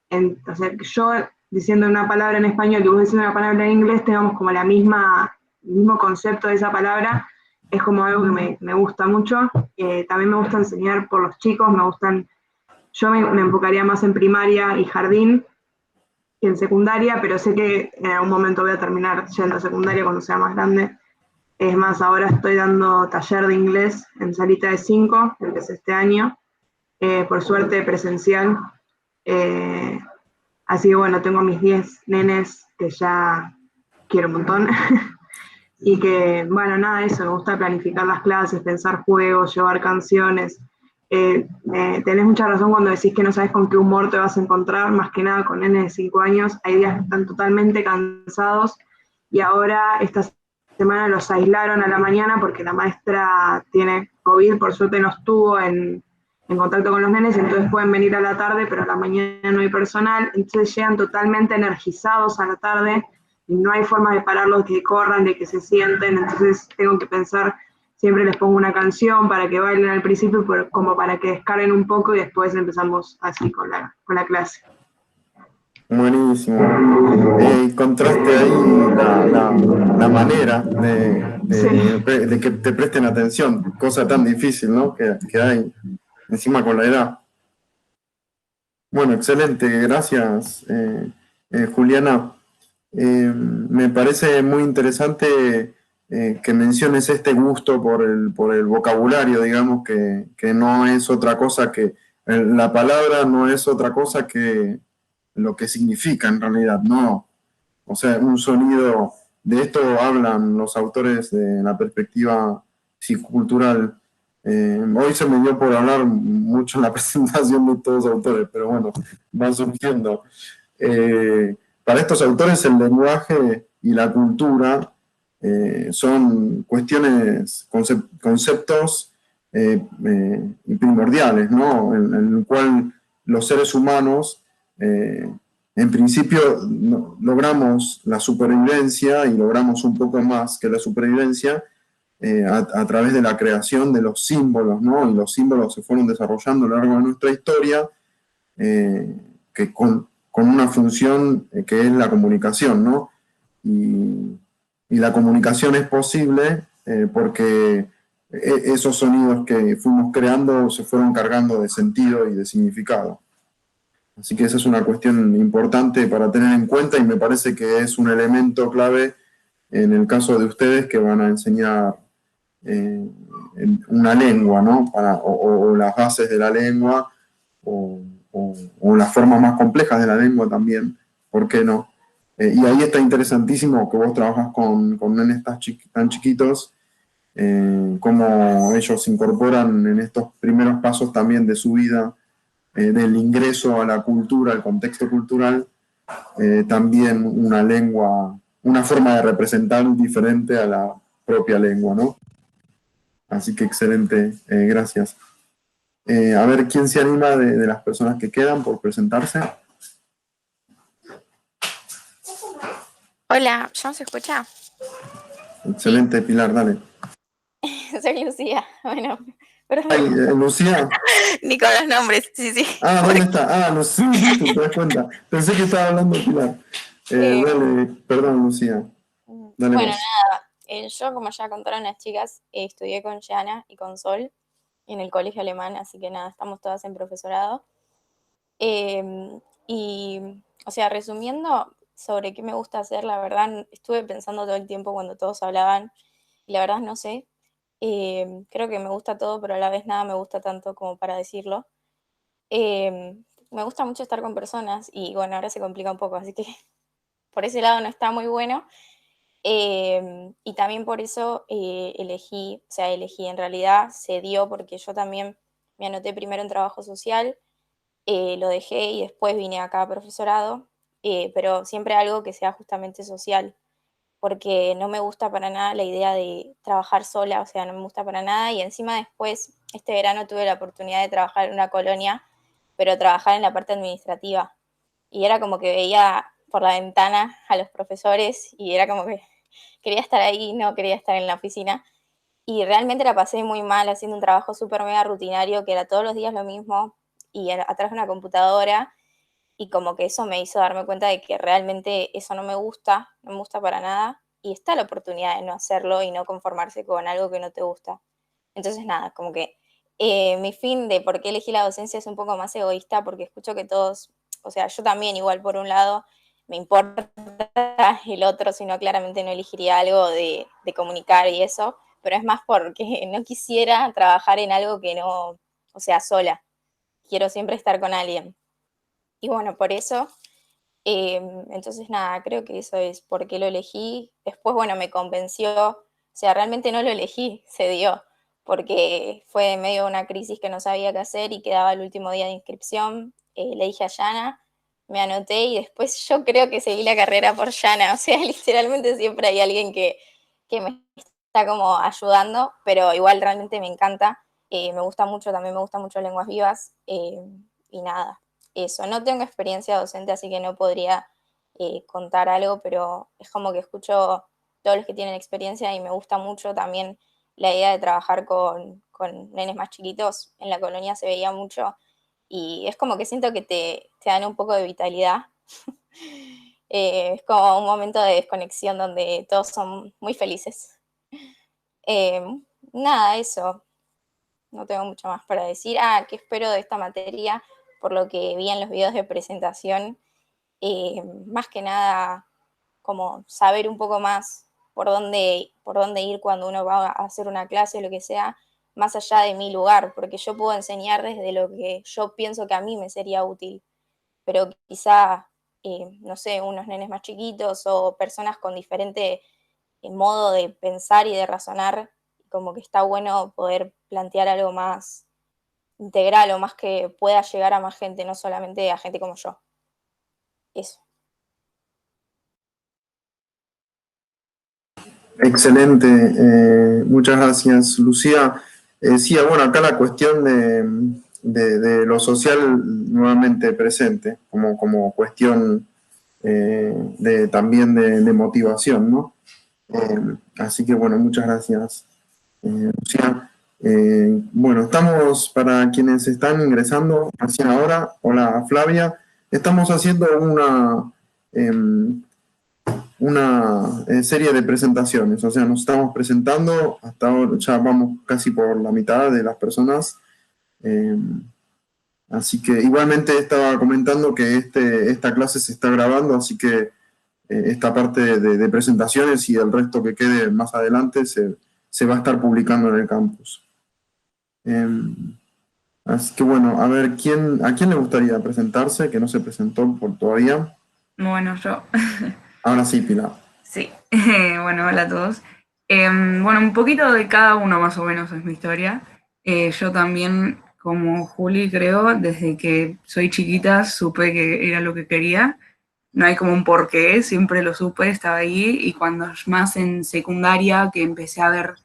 o sea, que yo diciendo una palabra en español y vos diciendo una palabra en inglés tengamos como el mismo concepto de esa palabra, es como algo que me gusta mucho. También me gusta enseñar por los chicos, yo me enfocaría más en primaria y jardín que en secundaria, pero sé que en algún momento voy a terminar yendo a secundaria cuando sea más grande. Es más, ahora estoy dando taller de inglés en Salita de 5, empecé este año, por suerte presencial. Eh, Así que bueno, tengo mis 10 nenes que ya quiero un montón. Y que, bueno, nada, eso, me gusta planificar las clases, pensar juegos, llevar canciones. Tenés mucha razón cuando decís que no sabes con qué humor te vas a encontrar, más que nada con nenes de 5 años. Hay días que están totalmente cansados, y ahora esta semana los aislaron a la mañana porque la maestra tiene COVID, por suerte no estuvo en contacto con los nenes, entonces pueden venir a la tarde, pero a la mañana no hay personal, entonces llegan totalmente energizados a la tarde, y no hay forma de pararlos, de que corran, de que se sienten. Entonces tengo que pensar, siempre les pongo una canción para que bailen al principio, como para que descarguen un poco, y después empezamos así con la clase. Buenísimo. Encontraste ahí la manera Sí. de que te presten atención, cosa tan difícil, ¿no? Que hay encima con la edad. Bueno, excelente, gracias, Juliana. Me parece muy interesante que menciones este gusto por el vocabulario, digamos, que no es otra cosa que, la palabra no es otra cosa que lo que significa en realidad, ¿no? O sea, un sonido, de esto hablan los autores de la perspectiva psicocultural. Hoy se me dio por hablar mucho en la presentación de todos los autores, pero bueno, van surgiendo. Para estos autores el lenguaje y la cultura son cuestiones, conceptos primordiales, ¿no? En el cual los seres humanos, en principio, logramos la supervivencia, y logramos un poco más que la supervivencia a través de la creación de los símbolos, ¿no? Y los símbolos se fueron desarrollando a lo largo de nuestra historia, que con una función que es la comunicación, ¿no? Y la comunicación es posible porque esos sonidos que fuimos creando se fueron cargando de sentido y de significado. Así que esa es una cuestión importante para tener en cuenta, y me parece que es un elemento clave en el caso de ustedes que van a enseñar una lengua, ¿no? O las bases de la lengua, o las formas más complejas de la lengua también, ¿por qué no? Y ahí está interesantísimo que vos trabajas con nenes tan chiquitos, cómo ellos se incorporan en estos primeros pasos también de su vida, del ingreso a la cultura, al contexto cultural, también una lengua, una forma de representar diferente a la propia lengua, ¿no? Así que excelente, gracias. A ver, ¿quién se anima de las personas que quedan por presentarse? Hola, ¿ya no se escucha? Excelente, Pilar, dale. Soy soy Lucía. Bueno, perdón. Ay, Lucía. Ni con los nombres, sí, sí. Ah, ¿dónde está? Ah, no sé, te das cuenta. Pensé que estaba hablando Pilar. Dale, perdón, Lucía. Dale Bueno, vos. nada, yo, como ya contaron las chicas, estudié con Yana y con Sol en el colegio alemán, así que nada, estamos todas en profesorado. Y, o sea, resumiendo sobre qué me gusta hacer, la verdad, estuve pensando todo el tiempo cuando todos hablaban, y la verdad no sé. Creo que me gusta todo, pero a la vez nada me gusta tanto como para decirlo. Me gusta mucho estar con personas, y bueno, ahora se complica un poco, así que por ese lado no está muy bueno. Y también por eso elegí, en realidad se dio porque yo también me anoté primero en trabajo social, lo dejé y después vine acá a profesorado, pero siempre algo que sea justamente social, porque no me gusta para nada la idea de trabajar sola, o sea, no me gusta para nada, y encima después, este verano tuve la oportunidad de trabajar en una colonia, pero trabajar en la parte administrativa, y era como que veía por la ventana a los profesores y era como que quería estar ahí, no quería estar en la oficina. Y realmente la pasé muy mal haciendo un trabajo súper mega rutinario, que era todos los días lo mismo y atrás de una computadora. Y como que eso me hizo darme cuenta de que realmente eso no me gusta, no me gusta para nada. Y está la oportunidad de no hacerlo y no conformarse con algo que no te gusta. Entonces nada, como que mi fin de por qué elegí la docencia es un poco más egoísta, porque escucho que todos, o sea, yo también igual por un lado me importa el otro, sino claramente no elegiría algo de comunicar y eso, pero es más porque no quisiera trabajar en algo que no, o sea, sola. Quiero siempre estar con alguien. Y bueno, por eso, entonces nada, creo que eso es por qué lo elegí. Después, bueno, me convenció, o sea, realmente no lo elegí, se dio, porque fue en medio de una crisis que no sabía qué hacer y quedaba el último día de inscripción. Le dije a Yana, me anoté y después yo creo que seguí la carrera por Yana, o sea, literalmente siempre hay alguien que me está como ayudando, pero igual realmente me encanta, me gusta mucho, también me gusta mucho lenguas vivas, y nada, eso. No tengo experiencia docente, así que no podría contar algo, pero es como que escucho todos los que tienen experiencia y me gusta mucho también la idea de trabajar con nenes más chiquitos. En la colonia se veía mucho y es como que siento que te dan un poco de vitalidad. Es como un momento de desconexión donde todos son muy felices. Eh, Nada, eso. No tengo mucho más para decir. ¿Qué espero de esta materia? Por lo que vi en los videos de presentación, más que nada como saber un poco más por dónde ir cuando uno va a hacer una clase o lo que sea, más allá de mi lugar, porque yo puedo enseñar desde lo que yo pienso que a mí me sería útil, pero quizá, no sé, unos nenes más chiquitos o personas con diferente modo de pensar y de razonar, como que está bueno poder plantear algo más integral o más que pueda llegar a más gente, no solamente a gente como yo. Eso. Excelente, muchas gracias, Lucía. Sí, bueno, acá la cuestión de lo social nuevamente presente, como cuestión también de motivación, ¿no? Así que bueno, muchas gracias, Lucía. Bueno, estamos, para quienes están ingresando recién ahora, hola Flavia, estamos haciendo una serie de presentaciones, o sea, nos estamos presentando, hasta ahora ya vamos casi por la mitad de las personas, así que igualmente estaba comentando que esta clase se está grabando, así que esta parte de presentaciones y el resto que quede más adelante se va a estar publicando en el campus. Así que bueno, a ver, ¿a quién le gustaría presentarse, que no se presentó por todavía? Bueno, yo. Ahora sí, Pilar. Sí, bueno, hola a todos. Bueno, un poquito de cada uno más o menos es mi historia. Yo también, como Juli, creo, desde que soy chiquita supe que era lo que quería. No hay como un porqué, siempre lo supe, estaba ahí. Y cuando más en secundaria, que empecé a ver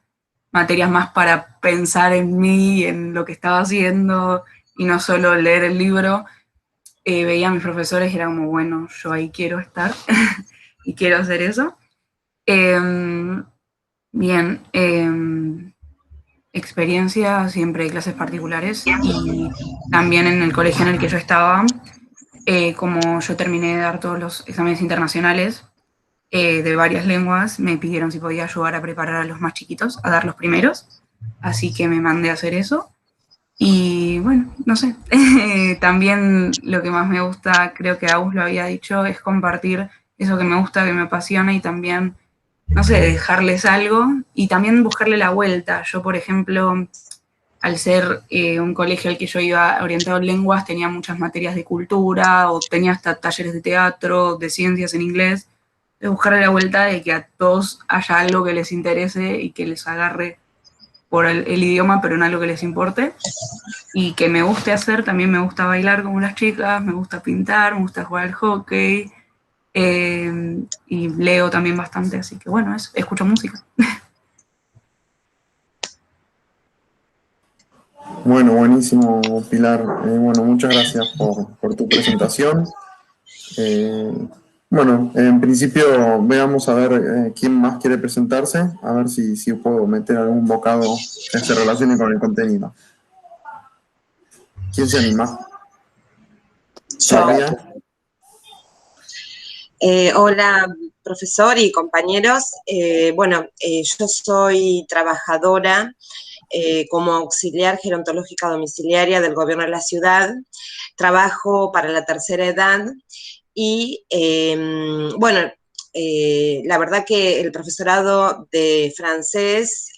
materias más para pensar en mí, en lo que estaba haciendo, y no solo leer el libro, veía a mis profesores y era como, bueno, yo ahí quiero estar y quiero hacer eso. Bien, experiencia siempre de clases particulares, y también en el colegio en el que yo estaba, como yo terminé de dar todos los exámenes internacionales de varias lenguas, me pidieron si podía ayudar a preparar a los más chiquitos, a dar los primeros, así que me mandé a hacer eso. Y bueno, no sé, también lo que más me gusta, creo que Agus lo había dicho, es compartir eso que me gusta, que me apasiona, y también, no sé, dejarles algo y también buscarle la vuelta. Yo, por ejemplo, al ser un colegio al que yo iba orientado en lenguas, tenía muchas materias de cultura, o tenía hasta talleres de teatro, de ciencias en inglés, de buscarle la vuelta de que a todos haya algo que les interese y que les agarre por el idioma, pero en algo que les importe, y que me guste hacer. También me gusta bailar como las chicas, me gusta pintar, me gusta jugar al hockey, y leo también bastante, así que bueno, escucho música. Bueno, buenísimo, Pilar. Bueno, muchas gracias por tu presentación. Bueno, en principio veamos a ver quién más quiere presentarse, a ver si puedo meter algún bocado que se relacione con el contenido. ¿Quién se anima? María. Hola, profesor y compañeros. Yo soy trabajadora como auxiliar gerontológica domiciliaria del gobierno de la ciudad. Trabajo para la tercera edad y, la verdad que el profesorado de francés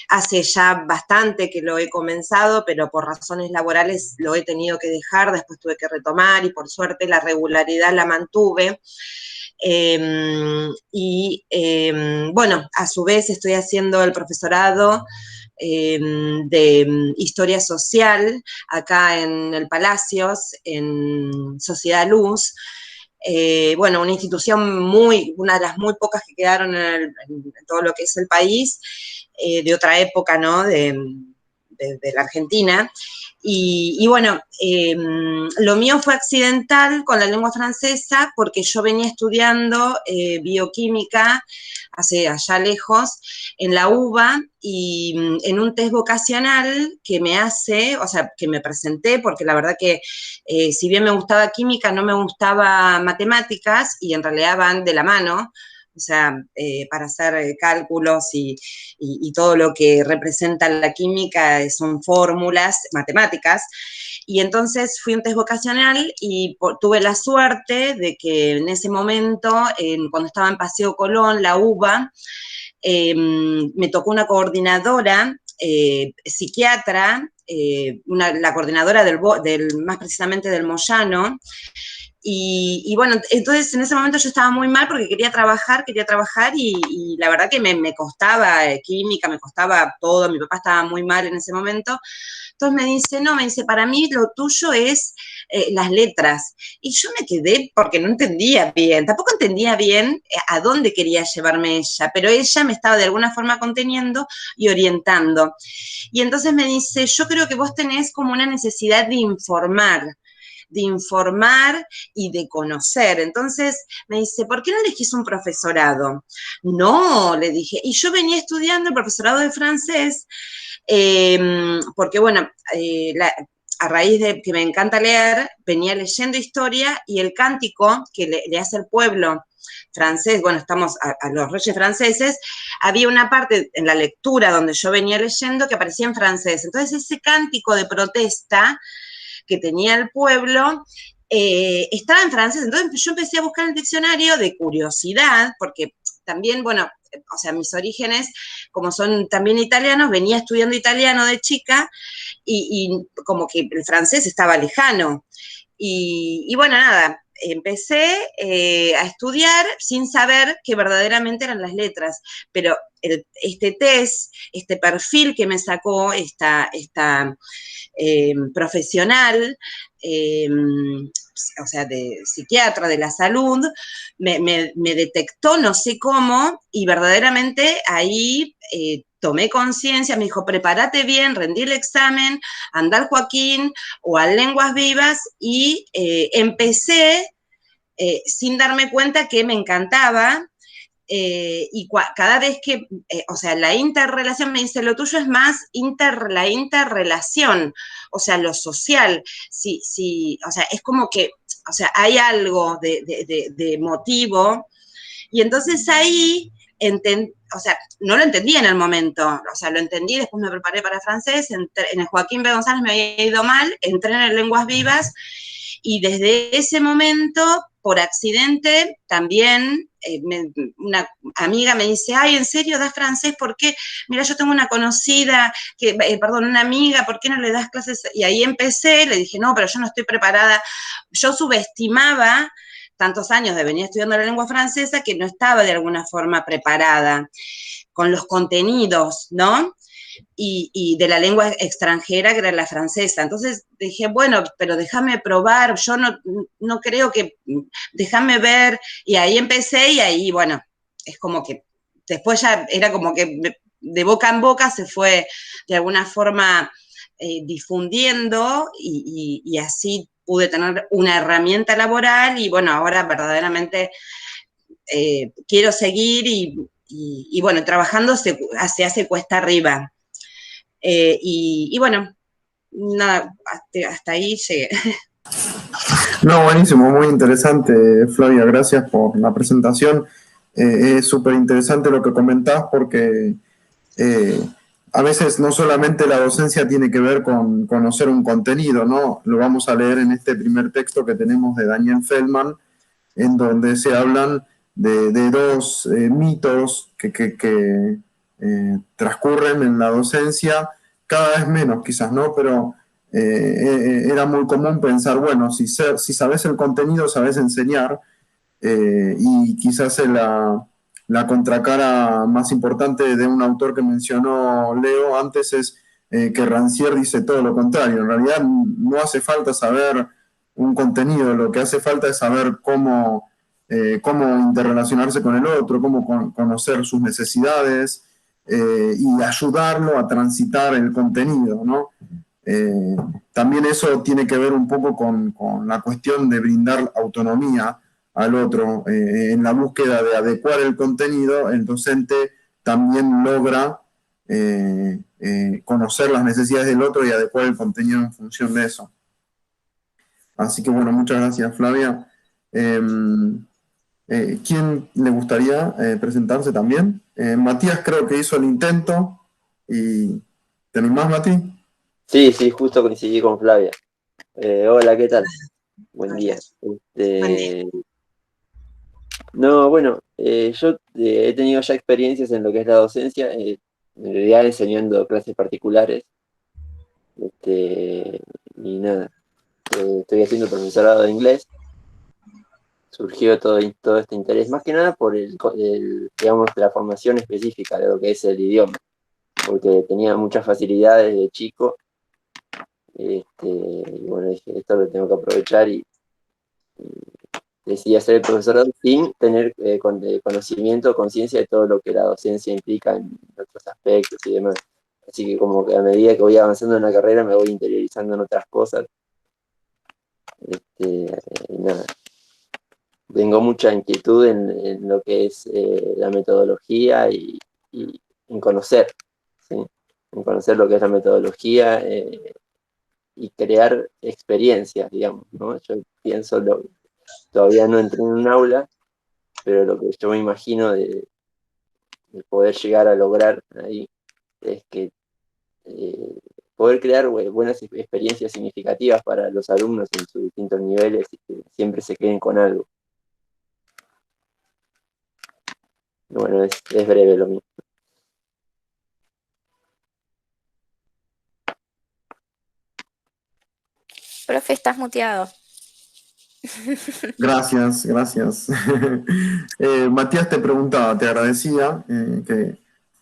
hace ya bastante que lo he comenzado, pero por razones laborales lo he tenido que dejar, después tuve que retomar y por suerte la regularidad la mantuve. A su vez estoy haciendo el profesorado de historia social acá en el Palacios, en Sociedad Luz. Una institución una de las muy pocas que quedaron en todo lo que es el país, de otra época, ¿no? De la Argentina. Lo mío fue accidental con la lengua francesa porque yo venía estudiando bioquímica hace allá lejos, en la UBA, y en un test vocacional que que me presenté, porque la verdad que si bien me gustaba química, no me gustaba matemáticas, y en realidad van de la mano. O sea, para hacer cálculos y todo lo que representa la química son fórmulas matemáticas. Y entonces fui a un test vocacional y tuve la suerte de que en ese momento, cuando estaba en Paseo Colón, la UBA, me tocó una coordinadora psiquiatra, la coordinadora más precisamente del Moyano. Entonces en ese momento yo estaba muy mal porque quería trabajar y la verdad que me costaba química, me costaba todo, mi papá estaba muy mal en ese momento. Entonces me dice, para mí lo tuyo es las letras. Y yo me quedé porque no entendía bien, tampoco entendía bien a dónde quería llevarme ella, pero ella me estaba de alguna forma conteniendo y orientando. Y entonces me dice, yo creo que vos tenés como una necesidad de informar y de conocer. Entonces me dice, ¿por qué no elegís un profesorado? No, le dije, y yo venía estudiando el profesorado de francés, porque a raíz de que me encanta leer, venía leyendo historia, y el cántico que le hace el pueblo francés, estamos a los reyes franceses, había una parte en la lectura donde yo venía leyendo que aparecía en francés. Entonces ese cántico de protesta que tenía el pueblo estaba en francés. Entonces yo empecé a buscar en el diccionario de curiosidad, porque también, mis orígenes, como son también italianos, venía estudiando italiano de chica, y como que el francés estaba lejano. Empecé a estudiar sin saber que verdaderamente eran las letras, pero este test, este perfil que me sacó esta profesional, de psiquiatra de la salud, me detectó, no sé cómo, y verdaderamente ahí tomé conciencia, me dijo, prepárate bien, rendí el examen, andá al Joaquín o a Lenguas Vivas, y empecé sin darme cuenta que me encantaba. y cada vez que, o sea, la interrelación me dice, lo tuyo es más la interrelación, o sea, lo social, o sea, es como que, o sea, hay algo de motivo, y entonces ahí, o sea, no lo entendí en el momento, o sea, lo entendí, después me preparé para francés, en el Joaquín B. González me había ido mal, entré en el Lenguas Vivas, y desde ese momento, por accidente, también una amiga me dice, ay, ¿en serio das francés? ¿Por qué? Mira, yo tengo una conocida, una amiga, ¿por qué no le das clases? Y ahí empecé, le dije, no, pero yo no estoy preparada. Yo subestimaba tantos años de venir estudiando la lengua francesa que no estaba de alguna forma preparada con los contenidos, ¿no? Y de la lengua extranjera, que era la francesa. Entonces dije, bueno, pero déjame probar, yo no creo que, déjame ver, y ahí empecé, y ahí, bueno, es como que, después ya era como que de boca en boca se fue de alguna forma difundiendo, y así pude tener una herramienta laboral, y bueno, ahora verdaderamente quiero seguir, y bueno, trabajando se hace cuesta arriba. Y bueno, nada, hasta ahí llegué. No, buenísimo, muy interesante, Flavia, gracias por la presentación. Es súper interesante lo que comentás porque a veces no solamente la docencia tiene que ver con conocer un contenido, ¿no? Lo vamos a leer en este primer texto que tenemos de Daniel Feldman, en donde se hablan de dos mitos que transcurren en la docencia, cada vez menos quizás, ¿no? Pero era muy común pensar, bueno, si sabes el contenido, sabes enseñar, y quizás la contracara más importante de un autor que mencionó Leo antes es que Rancière dice todo lo contrario. En realidad no hace falta saber un contenido, lo que hace falta es saber cómo interrelacionarse con el otro, cómo conocer sus necesidades, y ayudarlo a transitar el contenido, ¿no? También eso tiene que ver un poco con la cuestión de brindar autonomía al otro. En la búsqueda de adecuar el contenido, el docente también logra conocer las necesidades del otro y adecuar el contenido en función de eso. Así que bueno, muchas gracias, Flavia. ¿Quién le gustaría presentarse también? Matías creo que hizo el intento. ¿Te animás, Mati? Sí, justo coincidí con Flavia. Hola, ¿qué tal? Buen día. No, bueno, yo he tenido ya experiencias en lo que es la docencia, en realidad enseñando clases particulares. Y nada, estoy haciendo profesorado de inglés. Surgió todo este interés, más que nada por digamos, la formación específica de lo que es el idioma, porque tenía muchas facilidades de chico. Y bueno, dije, esto lo tengo que aprovechar, y decidí hacer el profesorado sin tener conocimiento o conciencia de todo lo que la docencia implica en otros aspectos y demás. Así que como que a medida que voy avanzando en la carrera me voy interiorizando en otras cosas. Y nada, tengo mucha inquietud en lo que es la metodología y en conocer, ¿sí? En conocer lo que es la metodología, y crear experiencias, digamos, ¿no? Yo pienso, todavía no entré en un aula, pero lo que yo me imagino de poder llegar a lograr ahí es que poder crear buenas experiencias significativas para los alumnos en sus distintos niveles, y que siempre se queden con algo. Bueno, es breve lo mismo. Profe, estás muteado. Gracias. Matías te preguntaba, te agradecía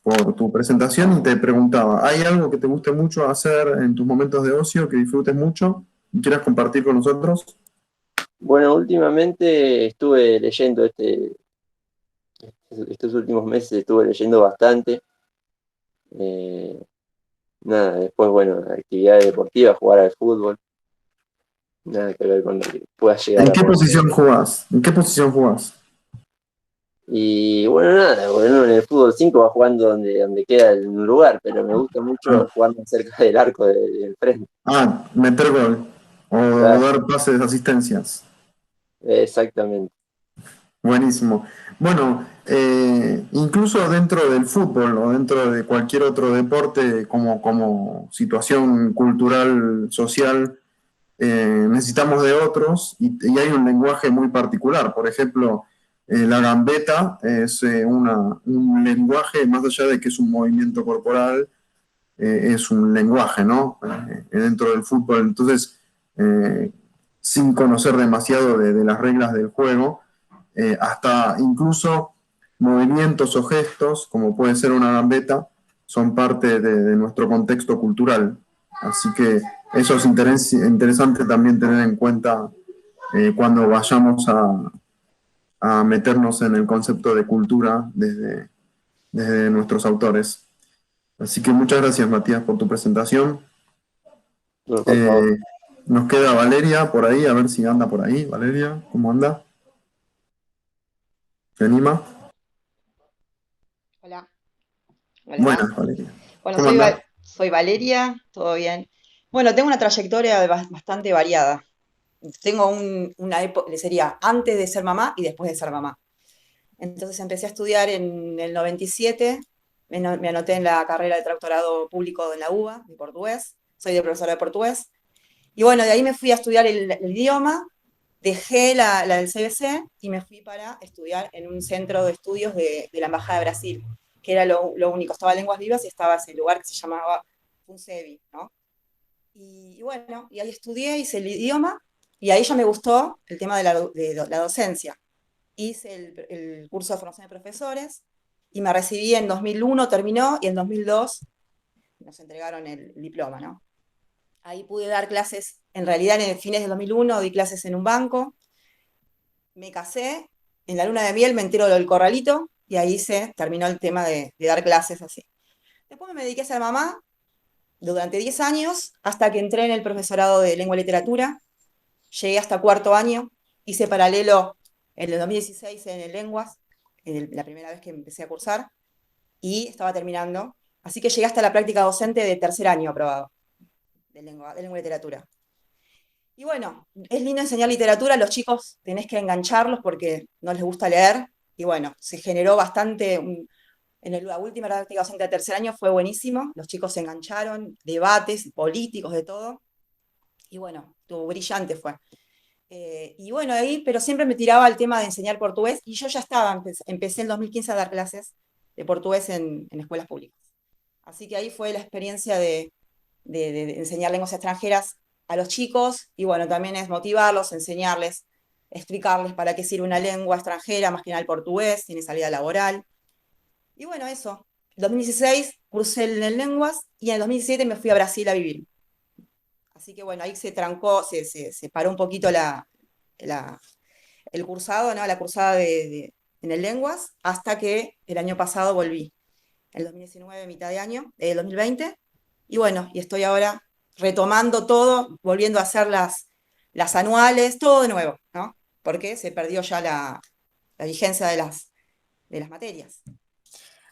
por tu presentación, y te preguntaba, ¿hay algo que te guste mucho hacer en tus momentos de ocio, que disfrutes mucho y quieras compartir con nosotros? Bueno, últimamente estuve leyendo estos últimos meses estuve leyendo bastante. Nada, después, bueno, actividades deportivas, jugar al fútbol. Nada que ver con lo que pueda llegar ¿En qué posición jugás? Y bueno, nada, bueno, en el fútbol 5 va jugando donde queda en un lugar, pero me gusta mucho jugar más cerca del arco del frente. Meter gol o Claro, dar pases, asistencias. exactamente. Buenísimo. Bueno, incluso dentro del fútbol o dentro de cualquier otro deporte como situación cultural, social, necesitamos de otros y hay un lenguaje muy particular. Por ejemplo, la gambeta es un lenguaje, más allá de que es un movimiento corporal, es un lenguaje, ¿no? Dentro del fútbol. Entonces, sin conocer demasiado de las reglas del juego, hasta incluso movimientos o gestos, como puede ser una gambeta, son parte de nuestro contexto cultural. Así que eso es interesante también tener en cuenta cuando vayamos a meternos en el concepto de cultura desde nuestros autores. Así que muchas gracias, Matías, por tu presentación. No, por favor. Nos queda Valeria por ahí, a ver si anda por ahí. Valeria, ¿cómo anda? ¿Se anima? Hola. Buenas, Valeria. Bueno, ¿Cómo anda? soy Valeria, todo bien. Bueno, tengo una trayectoria bastante variada. Tengo una época, sería antes de ser mamá y después de ser mamá. Entonces empecé a estudiar en el 97, me anoté en la carrera de traductorado público en la UBA, de portugués, soy de profesora de portugués. Y bueno, de ahí me fui a estudiar el idioma, dejé la del CBC y me fui para estudiar en un centro de estudios de la Embajada de Brasil, que era lo único, estaba Lenguas Vivas y estaba ese lugar que se llamaba FUNCEBI, ¿no? Y bueno, y ahí estudié, hice el idioma, y ahí ya me gustó el tema de la docencia. Hice el curso de formación de profesores, y me recibí en 2001, terminó, y en 2002 nos entregaron el diploma, ¿no? Ahí pude dar clases, en realidad en fines del 2001 di clases en un banco, me casé, en la luna de miel me entero del corralito, y ahí se terminó el tema de dar clases así. Después me dediqué a ser mamá durante 10 años, hasta que entré en el profesorado de lengua y literatura, llegué hasta cuarto año, hice paralelo en el 2016 en el lenguas, la primera vez que empecé a cursar, y estaba terminando, así que llegué hasta la práctica docente de tercer año aprobado, de lengua y literatura. Y bueno, es lindo enseñar literatura, a los chicos tenés que engancharlos porque no les gusta leer, y bueno, se generó bastante, en la última práctica docente de tercer año fue buenísimo, los chicos se engancharon, debates políticos, de todo, y bueno, estuvo brillante fue. Y bueno, ahí, pero siempre me tiraba al tema de enseñar portugués, y yo ya estaba, empecé en 2015 a dar clases de portugués en escuelas públicas. Así que ahí fue la experiencia de enseñar lenguas extranjeras a los chicos, y bueno, también es motivarlos, enseñarles, explicarles para qué sirve una lengua extranjera, más que nada el portugués, tiene salida laboral. Y bueno, eso. En 2016 cursé en lenguas, y en el 2017 me fui a Brasil a vivir. Así que bueno, ahí se trancó, se paró un poquito el cursado, ¿no? La cursada en el lenguas, hasta que el año pasado volví. El 2019, mitad de año, 2020. Y bueno, y estoy ahora retomando todo, volviendo a hacer las anuales, todo de nuevo, ¿no? Porque se perdió ya la vigencia de las materias.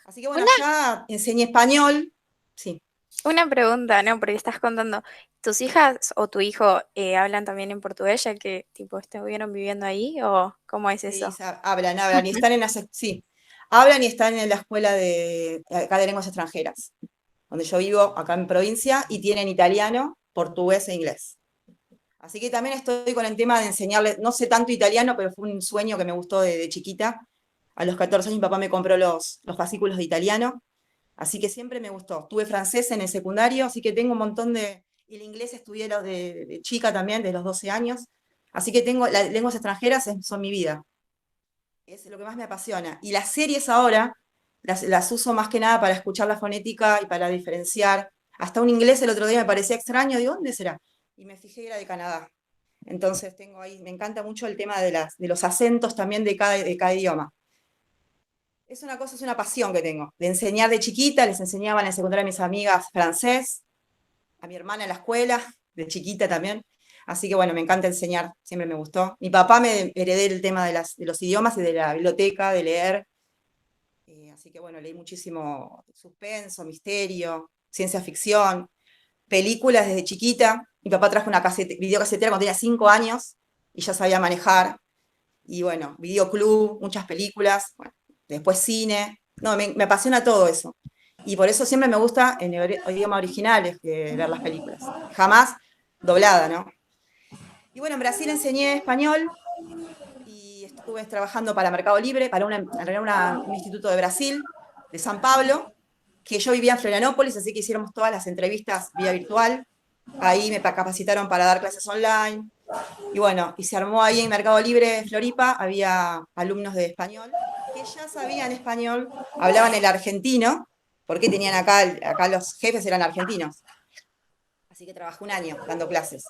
Así que bueno, ya enseñé español, sí. Una pregunta, ¿no? Porque estás contando, ¿tus hijas o tu hijo hablan también en portugués, ya que tipo estuvieron viviendo ahí, o cómo es eso? Sí, hablan, y están sí, hablan y están en la escuela acá de lenguas extranjeras, donde yo vivo, acá en provincia, y tienen italiano, portugués e inglés. Así que también estoy con el tema de enseñarles, no sé tanto italiano, pero fue un sueño que me gustó de chiquita. A los 14 años mi papá me compró los fascículos de italiano, así que siempre me gustó. Tuve francés en el secundario, así que tengo un montón y el inglés estudié de chica también, de los 12 años. Así que las lenguas extranjeras son mi vida. Es lo que más me apasiona. Y las series ahora las uso más que nada para escuchar la fonética y para diferenciar. Hasta un inglés el otro día me parecía extraño, digo, ¿dónde será? Y me fijé que era de Canadá. Entonces tengo ahí, me encanta mucho el tema de los acentos también de cada idioma. Es una cosa, es una pasión que tengo, de enseñar de chiquita, les enseñaba en la secundaria a mis amigas francés, a mi hermana en la escuela, de chiquita también. Así que bueno, me encanta enseñar, siempre me gustó. Mi papá me heredé el tema de los idiomas y de la biblioteca, de leer, Así que bueno, leí muchísimo suspenso, misterio, ciencia ficción, películas desde chiquita. Mi papá trajo una videocasetera cuando tenía 5 años y ya sabía manejar. Y bueno, videoclub, muchas películas, bueno, después cine. No, me apasiona todo eso. Y por eso siempre me gusta en idioma original ver las películas. Jamás doblada, ¿no? Y bueno, en Brasil enseñé español y estuve trabajando para Mercado Libre, para un instituto de Brasil, de San Pablo, que yo vivía en Florianópolis, así que hicimos todas las entrevistas vía virtual. Ahí me capacitaron para dar clases online. Y bueno, y se armó ahí en Mercado Libre Floripa, había alumnos de español que ya sabían español, hablaban el argentino, porque tenían acá los jefes eran argentinos. Así que trabajé 1 año dando clases.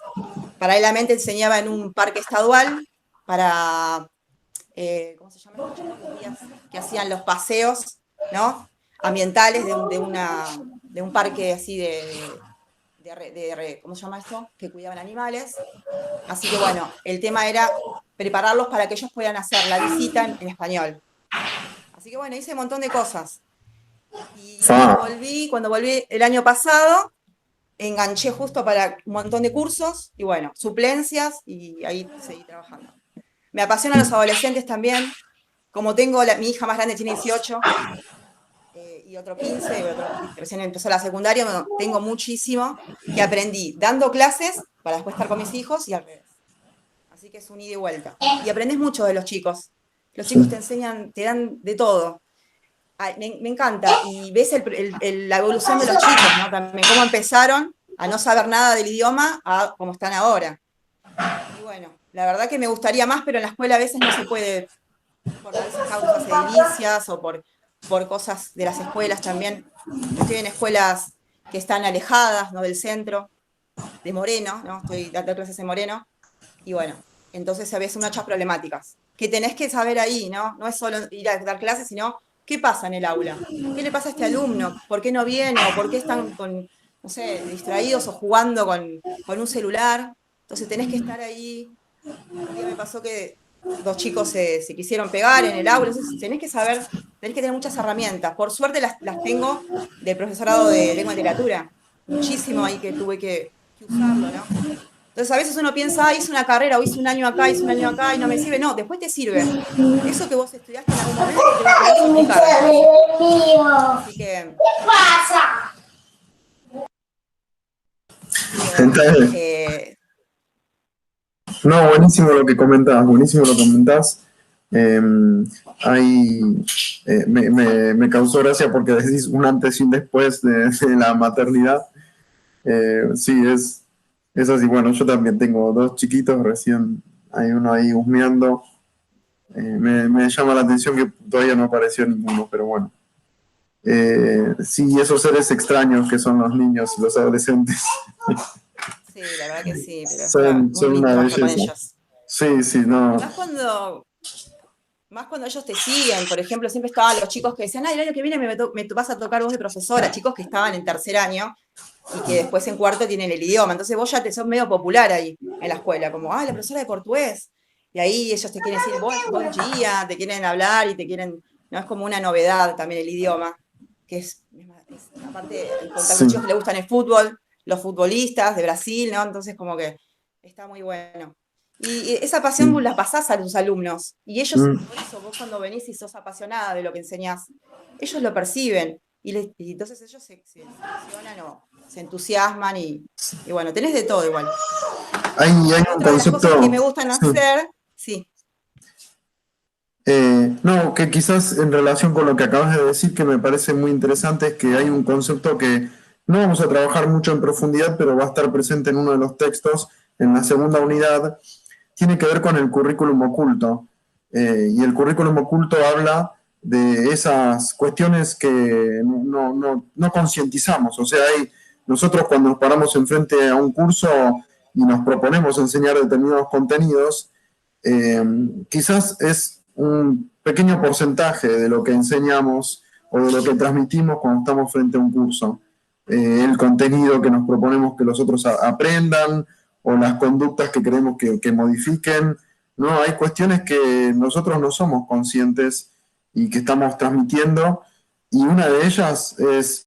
Paralelamente enseñaba en un parque estadual para, ¿cómo se llama? Los días que hacían los paseos, ¿no? Ambientales de un parque así ¿cómo se llama esto? Que cuidaban animales. Así que bueno, el tema era prepararlos para que ellos puedan hacer la visita en español. Así que bueno, hice un montón de cosas. Y cuando volví el año pasado, enganché justo para un montón de cursos y bueno, suplencias y ahí seguí trabajando. Me apasionan los adolescentes también. Como tengo mi hija más grande tiene 18 y otro 15, y otro recién empezó la secundaria, bueno, tengo muchísimo que aprendí dando clases para después estar con mis hijos y al revés. Así que es un ida y vuelta. Y aprendes mucho de los chicos. Los chicos te enseñan, te dan de todo. Ay, me encanta. Y ves la evolución de los chicos, ¿no? También cómo empezaron a no saber nada del idioma a cómo están ahora. Y bueno, la verdad que me gustaría más, pero en la escuela a veces no se puede, por a veces causas edilicias o por cosas de las escuelas también. Estoy en escuelas que están alejadas, ¿no? Del centro, de Moreno, ¿no? Estoy dando clases en Moreno. Y bueno, entonces a veces muchas problemáticas que tenés que saber ahí, ¿no? No es solo ir a dar clases, sino qué pasa en el aula. ¿Qué le pasa a este alumno? ¿Por qué no viene? ¿O por qué están no sé, distraídos o jugando con un celular? Entonces tenés que estar ahí. Un día me pasó que 2 chicos se quisieron pegar en el aula. Entonces tenés que tener muchas herramientas. Por suerte las tengo del profesorado de lengua y literatura. Muchísimo ahí que tuve que usarlo, ¿no? Entonces a veces uno piensa, hice una carrera o hice 1 año acá, hice 1 año acá y no me sirve. No, después te sirve. Eso que vos estudiaste en algún momento te lo vas a aplicar. Así que... ¿Qué pasa? No, buenísimo lo que comentás, buenísimo lo que comentás. Me causó gracia porque decís un antes y un después de la maternidad. Sí, es así. Bueno, yo también tengo 2 chiquitos, recién hay uno ahí husmeando. Me llama la atención que todavía no apareció ninguno, pero bueno. Sí, esos seres extraños que son los niños y los adolescentes. Sí, la verdad que sí, pero son una belleza. Sí, no. Más cuando ellos te siguen, por ejemplo, siempre estaban los chicos que decían, el año que viene me vas a tocar vos de profesora, chicos que estaban en 3er año y que después en 4º tienen el idioma, entonces vos ya sos medio popular ahí en la escuela, como, la profesora de portugués, y ahí ellos te quieren decir, buen día, te quieren hablar y te quieren, no es como una novedad también el idioma, que es aparte, con tantos chicos que le gustan el fútbol, los futbolistas de Brasil, ¿no? Entonces como que está muy bueno. Y esa pasión vos la pasás a tus alumnos. Y ellos, por eso, vos cuando venís y sos apasionada de lo que enseñás, ellos lo perciben. Y entonces ellos se emocionan o se entusiasman y bueno, tenés de todo igual. Hay un concepto... Las cosas que me gustan hacer, sí. No, que quizás en relación con lo que acabas de decir, que me parece muy interesante, es que hay un concepto que no vamos a trabajar mucho en profundidad, pero va a estar presente en uno de los textos, en la 2ª unidad, tiene que ver con el currículum oculto. Y el currículum oculto habla de esas cuestiones que no concientizamos. O sea, nosotros cuando nos paramos enfrente a un curso y nos proponemos enseñar determinados contenidos, quizás es un pequeño porcentaje de lo que enseñamos o de lo que transmitimos cuando estamos frente a un curso. El contenido que nos proponemos que los otros aprendan o las conductas que queremos que modifiquen, ¿no? Hay cuestiones que nosotros no somos conscientes y que estamos transmitiendo, y una de ellas es